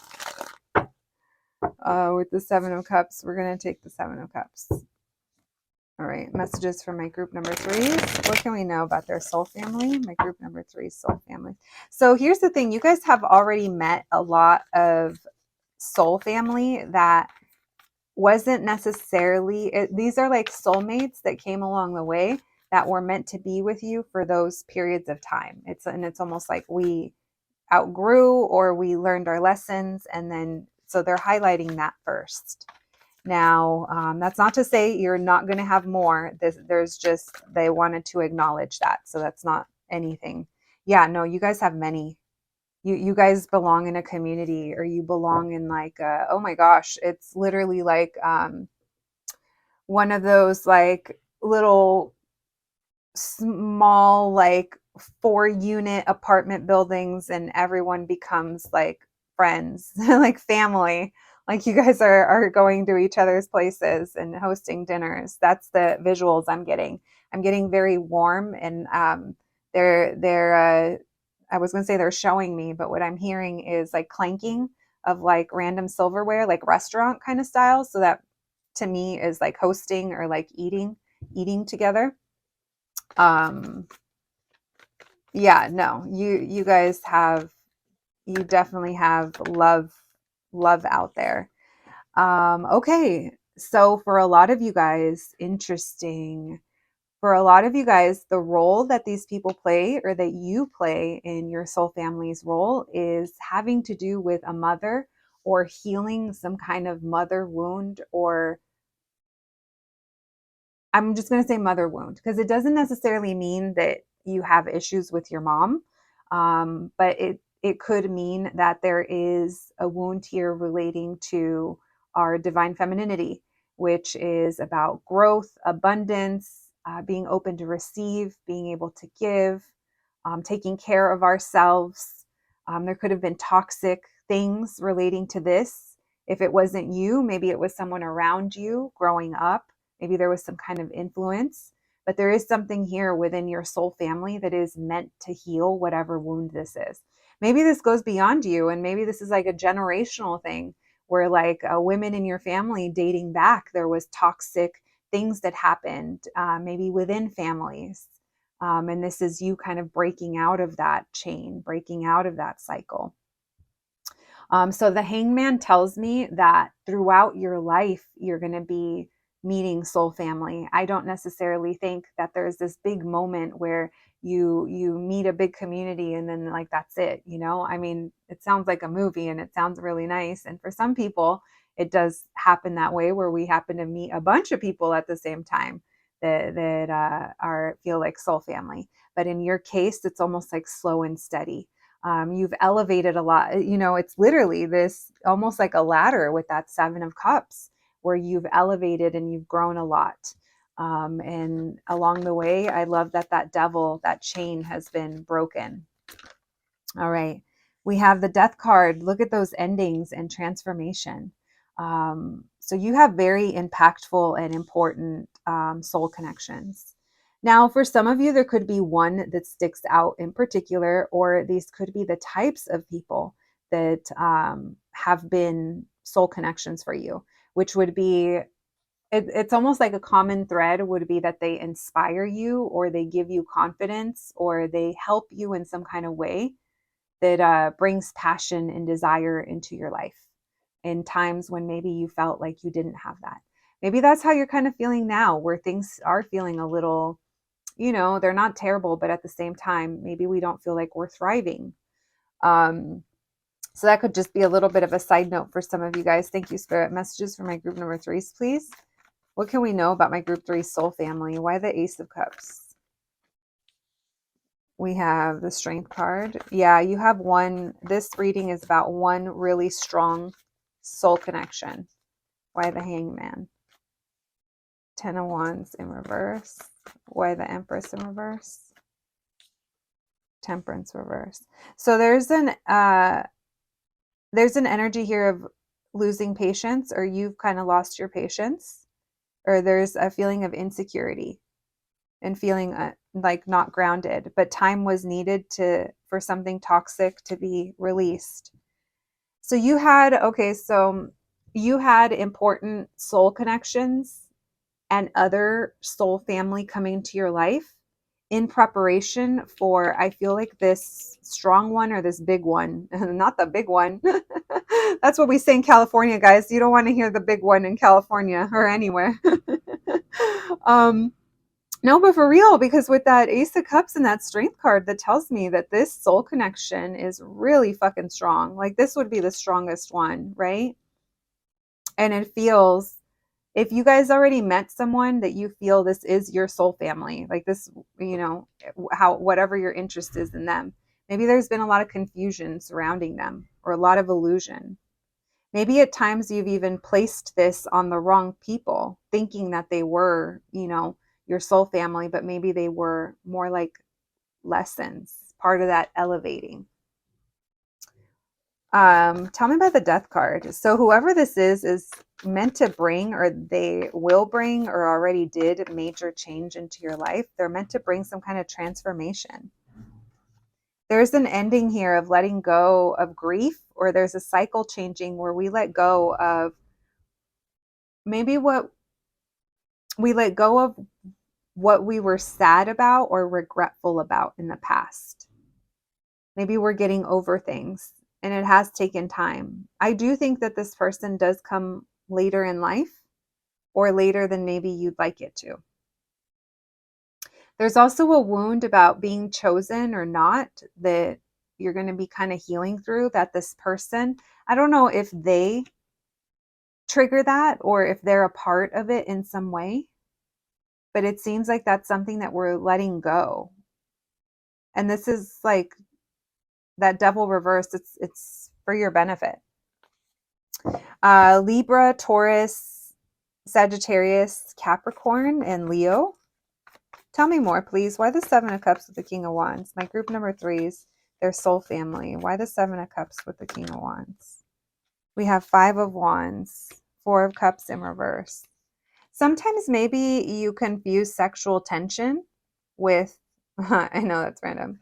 With the Seven of Cups, we're going to take the Seven of Cups. All right, messages for my group number threes. What can we know about their soul family? My group number three soul family. So here's the thing. You guys have already met a lot of soul family that wasn't necessarily, these are like soulmates that came along the way that were meant to be with you for those periods of time. It's almost like we outgrew or we learned our lessons, and then so they're highlighting that first. Now, that's not to say you're not going to have more. There's just, they wanted to acknowledge that. So that's not anything. Yeah, no, you guys have many. You guys belong in a community, or you belong in like, oh my gosh, it's literally like one of those like little small like 4-unit apartment buildings, and everyone becomes like friends, like family. Like you guys are going to each other's places and hosting dinners. That's the visuals I'm getting. I'm getting very warm, and they're I was going to say they're showing me, but what I'm hearing is like clanking of like random silverware, like restaurant kind of style. So that to me is like hosting or like eating together. Yeah, no, you guys have, you definitely have love out there. Okay, so for a lot of you guys, interesting. For a lot of you guys, the role that these people play, or that you play in your soul family's role, is having to do with a mother, or healing some kind of mother wound, or I'm just going to say mother wound, because it doesn't necessarily mean that you have issues with your mom, but it could mean that there is a wound here relating to our divine femininity, which is about growth, abundance, being open to receive, being able to give, taking care of ourselves. There could have been toxic things relating to this. If it wasn't you, maybe it was someone around you growing up. Maybe there was some kind of influence, but there is something here within your soul family that is meant to heal whatever wound this is. Maybe this goes beyond you, and maybe this is like a generational thing where like women in your family dating back, there was toxic things that happened, maybe within families. And this is you kind of breaking out of that chain, breaking out of that cycle. So the hangman tells me that throughout your life, you're going to be meeting soul family. I don't necessarily think that there's this big moment where you meet a big community and then like that's it, I mean, it sounds like a movie and it sounds really nice, and for some people it does happen that way, where we happen to meet a bunch of people at the same time that feel like soul family. But in your case, it's almost like slow and steady. You've elevated a lot. You know, it's literally this almost like a ladder with that Seven of Cups, where you've elevated and you've grown a lot. And along the way, I love that that devil, that chain has been broken. All right. We have the Death card. Look at those endings and transformation. So you have very impactful and important soul connections. Now, for some of you, there could be one that sticks out in particular, or these could be the types of people that have been soul connections for you, which would be, it's almost like a common thread would be that they inspire you, or they give you confidence, or they help you in some kind of way that brings passion and desire into your life in times when maybe you felt like you didn't have that. Maybe that's how you're kind of feeling now, where things are feeling a little, you know, they're not terrible, but at the same time, maybe we don't feel like we're thriving. So that could just be a little bit of a side note for some of you guys. Thank you, Spirit. Messages for my group number 3s, please. What can we know about my group 3 soul family? Why the Ace of Cups? We have the Strength card. Yeah, you have one. This reading is about one really strong soul connection. Why the Hangman? 10 of Wands in reverse. Why the Empress in reverse? Temperance reverse. So there's an energy here of losing patience, or you've kind of lost your patience, or there's a feeling of insecurity and feeling like not grounded, but time was needed for something toxic to be released. So you had important soul connections and other soul family coming to your life in preparation for, I feel like, this strong one or this big one. Not the big one. That's what we say in California, guys. You don't want to hear the big one in California or anywhere. No, but for real, because with that Ace of Cups and that Strength card, that tells me that this soul connection is really fucking strong. Like, this would be the strongest one, right? And it feels, if you guys already met someone that you feel this is your soul family, like this, you know, whatever your interest is in them, maybe there's been a lot of confusion surrounding them, or a lot of illusion. Maybe at times you've even placed this on the wrong people, thinking that they were, you know, your soul family, but maybe they were more like lessons, part of that elevating. Tell me about the Death card. So whoever this is meant to bring, or they will bring, or already did major change into your life. They're meant to bring some kind of transformation. There's an ending here of letting go of grief, or there's a cycle changing where we let go of maybe what we were sad about or regretful about in the past. Maybe we're getting over things, and it has taken time. I do think that this person does come later in life, or later than maybe you'd like it to. There's also a wound about being chosen or not that you're going to be kind of healing through, that this person, I don't know if they trigger that or if they're a part of it in some way, but it seems like that's something that we're letting go. And this is like that devil reverse. It's for your benefit. Libra, Taurus, Sagittarius, Capricorn, and Leo. Tell me more, please. Why the Seven of Cups with the King of Wands? My group number 3s, their soul family. Why the Seven of Cups with the King of Wands? We have 5 of Wands, 4 of Cups in reverse. Sometimes maybe you confuse sexual tension with, I know that's random.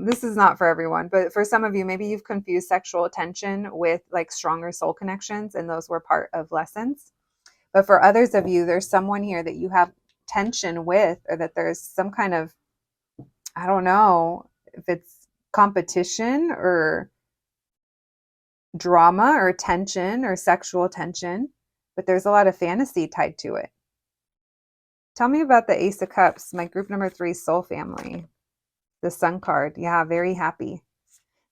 This is not for everyone, but for some of you, maybe you've confused sexual tension with like stronger soul connections, and those were part of lessons. But for others of you, there's someone here that you have tension with, or that there's some kind of, I don't know if it's competition or drama or tension or sexual tension, but there's a lot of fantasy tied to it. Tell me about the Ace of Cups, my group number 3 soul family. The Sun card. Yeah, very happy.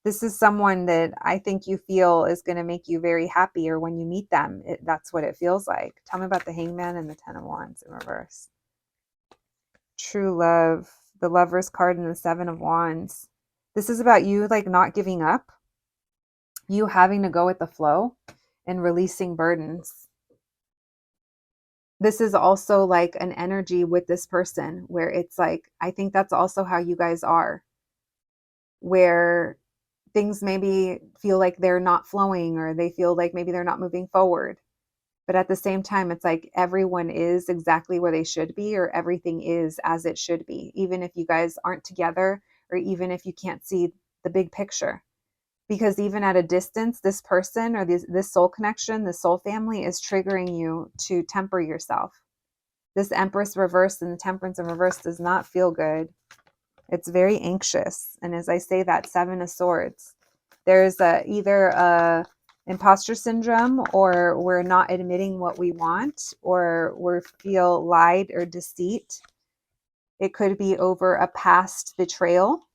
This is someone that I think you feel is going to make you very happy, or when you meet them, that's what it feels like. Tell me about the Hangman and the Ten of Wands in reverse. True love, the Lover's card and the Seven of Wands. This is about you like not giving up, you having to go with the flow and releasing burdens. This is also like an energy with this person where it's like, I think that's also how you guys are, where things maybe feel like they're not flowing, or they feel like maybe they're not moving forward. But at the same time, it's like everyone is exactly where they should be, or everything is as it should be, even if you guys aren't together, or even if you can't see the big picture. Because even at a distance, this person, or this soul connection, this soul family is triggering you to temper yourself. This Empress reversed and the Temperance in reverse does not feel good. It's very anxious. And as I say that, Seven of Swords, there's either a imposter syndrome, or we're not admitting what we want, or we feel lied or deceit. It could be over a past betrayal,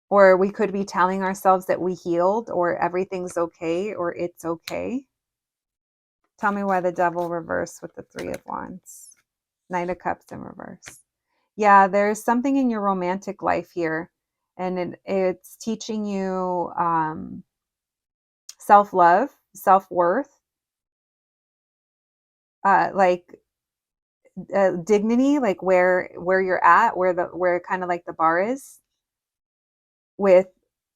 or we could be telling ourselves that we healed, or everything's okay, or it's okay. Tell me why the Devil reversed with the Three of Wands. Knight of Cups in reverse. Yeah, there's something in your romantic life here, and it's teaching you self-love, self-worth, dignity, like where you're at, where kind of like the bar is, with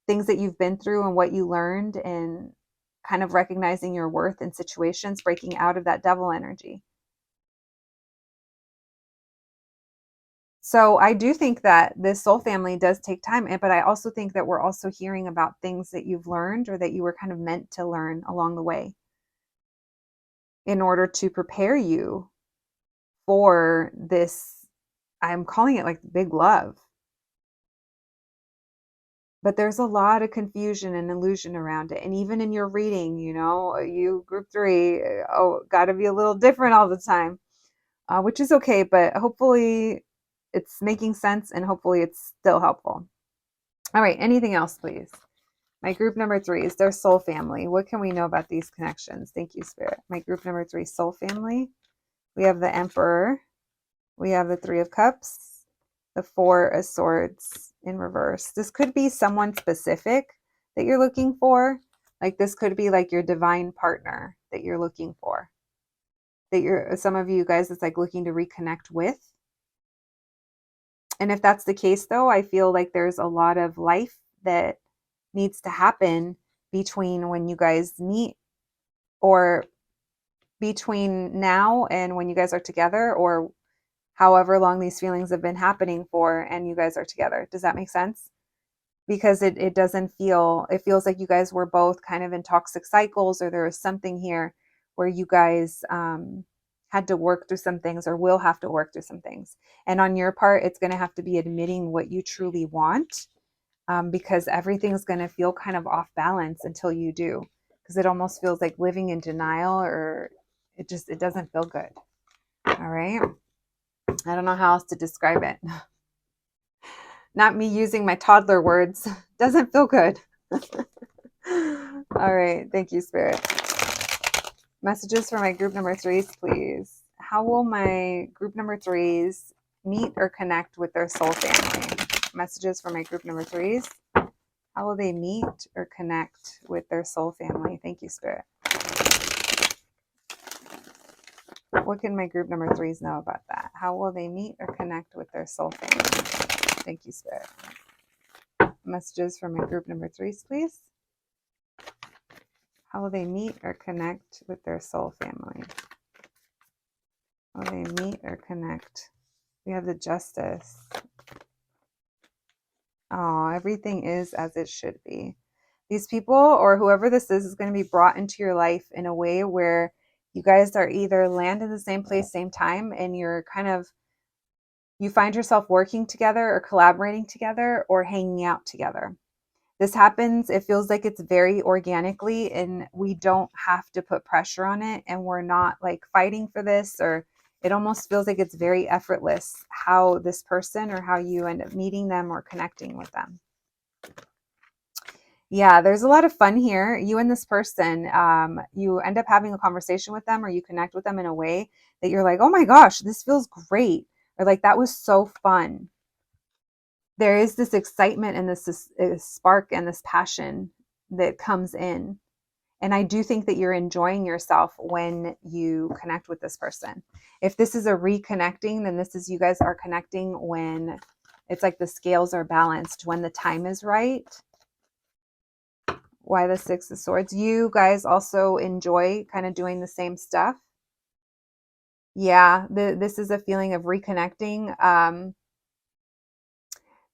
things that you've been through and what you learned, and kind of recognizing your worth in situations, breaking out of that devil energy. So I do think that this soul family does take time, but I also think that we're also hearing about things that you've learned, or that you were kind of meant to learn along the way, in order to prepare you for this. I'm calling it like big love. But there's a lot of confusion and illusion around it. And even in your reading, you group 3, got to be a little different all the time, which is okay. But hopefully it's making sense, and hopefully it's still helpful. All right. Anything else, please? My group number 3 is their soul family. What can we know about these connections? Thank you, Spirit. My group number 3, soul family. We have the Emperor. We have the Three of Cups, the Four of Swords in reverse. This could be someone specific that you're looking for. Like this could be like your divine partner that you're looking for. Some of you guys, it's like looking to reconnect with. And if that's the case though, I feel like there's a lot of life that needs to happen between when you guys meet, or between now and when you guys are together, or however long these feelings have been happening for and you guys are together. Does that make sense? Because it doesn't feel, it feels like you guys were both kind of in toxic cycles, or there was something here where you guys had to work through some things, or will have to work through some things. And on your part, it's going to have to be admitting what you truly want, because everything's going to feel kind of off balance until you do, because it almost feels like living in denial, or it doesn't feel good. All right. I don't know how else to describe it. Not me using my toddler words. Doesn't feel good. All right. Thank you, Spirit. Messages for my group number 3s, please. How will my group number 3s meet or connect with their soul family? Messages for my group number 3s. How will they meet or connect with their soul family? Thank you, Spirit. What can my group number 3s know about that? How will they meet or connect with their soul family? Thank you, Spirit. Messages for my group number 3s, please. How will they meet or connect with their soul family? How will they meet or connect? We have the Justice. Oh, everything is as it should be. These people, or whoever this is going to be brought into your life in a way where you guys are either land in the same place, same time, and you find yourself working together, or collaborating together, or hanging out together. This happens, it feels like it's very organically, and we don't have to put pressure on it, and we're not like fighting for this, or it almost feels like it's very effortless how this person, or how you end up meeting them or connecting with them. Yeah, there's a lot of fun here. You and this person, you end up having a conversation with them or you connect with them in a way that you're like, oh my gosh, this feels great. Or like, that was so fun. There is this excitement and this spark and this passion that comes in. And I do think that you're enjoying yourself when you connect with this person. If this is a reconnecting, then this is you guys are connecting when it's like the scales are balanced, when the time is right. Why the Six of Swords? You guys also enjoy kind of doing the same stuff. Yeah, this is a feeling of reconnecting.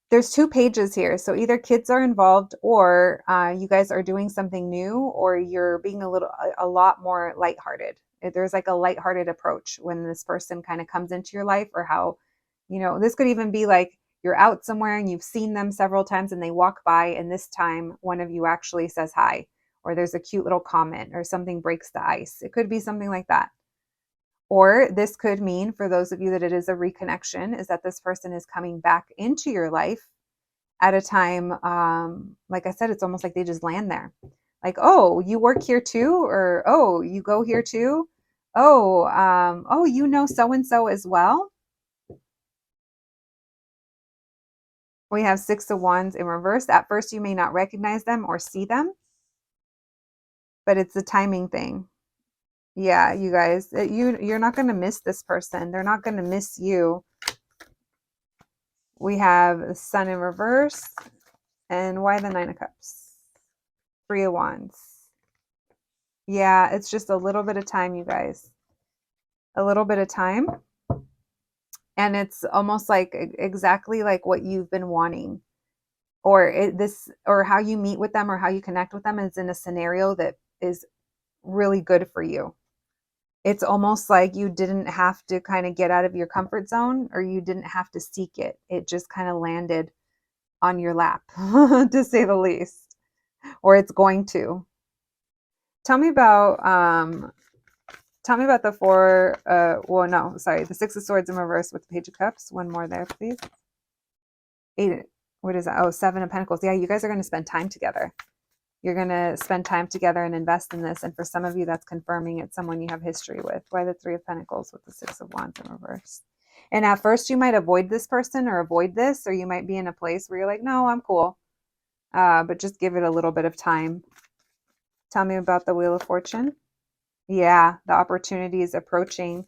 There's two pages here. So either kids are involved or you guys are doing something new or you're being a lot more lighthearted. There's like a lighthearted approach when this person kind of comes into your life or how, this could even be like you're out somewhere and you've seen them several times and they walk by and this time one of you actually says hi or there's a cute little comment or something breaks the ice. It could be something like that. Or this could mean for those of you that it is a reconnection is that this person is coming back into your life at a time, like I said, it's almost like they just land there. Like, oh, you work here too? Or, oh, you go here too? Oh, you know so-and-so as well? We have Six of Wands in reverse. At first, you may not recognize them or see them, but it's a timing thing. Yeah, you guys, you're not going to miss this person. They're not going to miss you. We have the Sun in reverse. And why the Nine of Cups? Three of Wands. Yeah, it's just a little bit of time, you guys. A little bit of time. And it's almost like exactly like what you've been wanting. Or how you meet with them or how you connect with them is in a scenario that is really good for you. It's almost like you didn't have to kind of get out of your comfort zone or you didn't have to seek it. It just kind of landed on your lap, to say the least, or it's going to. Tell me about the four, the Six of Swords in reverse with the Page of Cups. One more there, please. Eight, what is that? Oh, Seven of Pentacles. Yeah, you guys are going to spend time together. You're going to spend time together and invest in this. And for some of you, that's confirming it's someone you have history with. Why the Three of Pentacles with the Six of Wands in reverse? And at first, you might avoid this person or avoid this, or you might be in a place where you're like, no, I'm cool. But just give it a little bit of time. Tell me about the Wheel of Fortune. Yeah, the opportunity is approaching.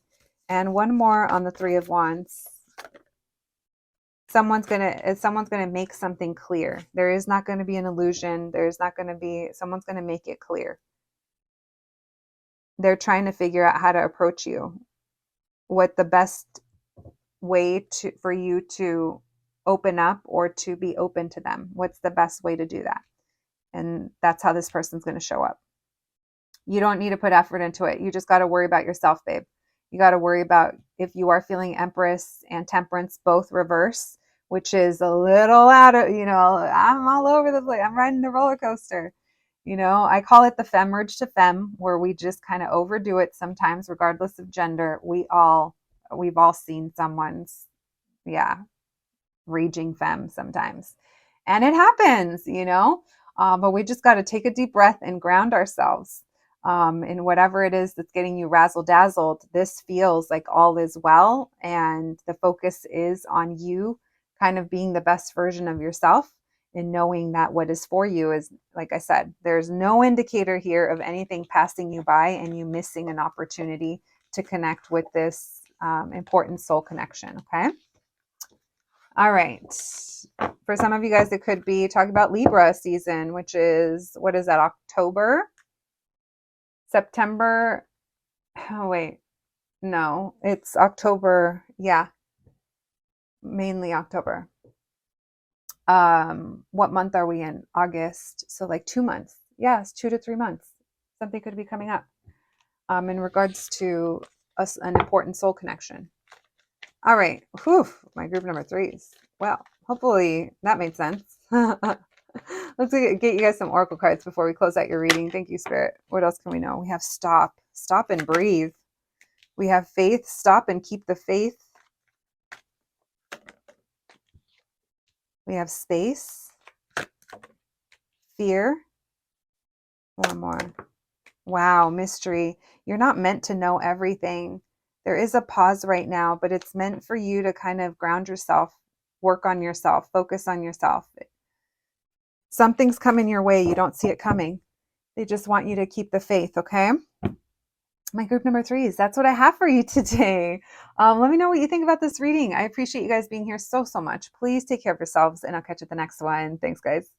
And one more on the Three of Wands. Someone's gonna make something clear. There is not going to be an illusion. Someone's going to make it clear. They're trying to figure out how to approach you. What the best way for you to open up or to be open to them. What's the best way to do that? And that's how this person's going to show up. You don't need to put effort into it. You just got to worry about yourself, babe. You got to worry about if you are feeling Empress and Temperance both reverse, which is a little out of, I'm all over the place. I'm riding the roller coaster. I call it the femme merge to femme, where we just kind of overdo it sometimes, regardless of gender. We've all seen someone's, raging femme sometimes. And it happens, but we just got to take a deep breath and ground ourselves. In whatever it is that's getting you razzle dazzled, this feels like all is well. And the focus is on you kind of being the best version of yourself and knowing that what is for you is, like I said, there's no indicator here of anything passing you by and you missing an opportunity to connect with this important soul connection. Okay. All right. For some of you guys, it could be talking about Libra season, which is, what is that, October? September. Oh, wait. No, it's October. Yeah, mainly October. What month are we in? August. So like 2 months. Yeah, it's 2 to 3 months. Something could be coming up in regards to an important soul connection. All right. Whew, my group number 3s. Well, hopefully that made sense. Let's get you guys some oracle cards before we close out your reading. Thank you, Spirit. What else can we know? We have stop and breathe. We have faith, stop and keep the faith. We have space, fear. One more. Wow, mystery. You're not meant to know everything. There is a pause right now, but it's meant for you to kind of ground yourself, work on yourself, focus on yourself. Something's coming your way. You don't see it coming. They just want you to keep the faith, okay? My group number 3s. That's what I have for you today. Let me know what you think about this reading. I appreciate you guys being here so much. Please take care of yourselves, and I'll catch you at the next one. Thanks, guys.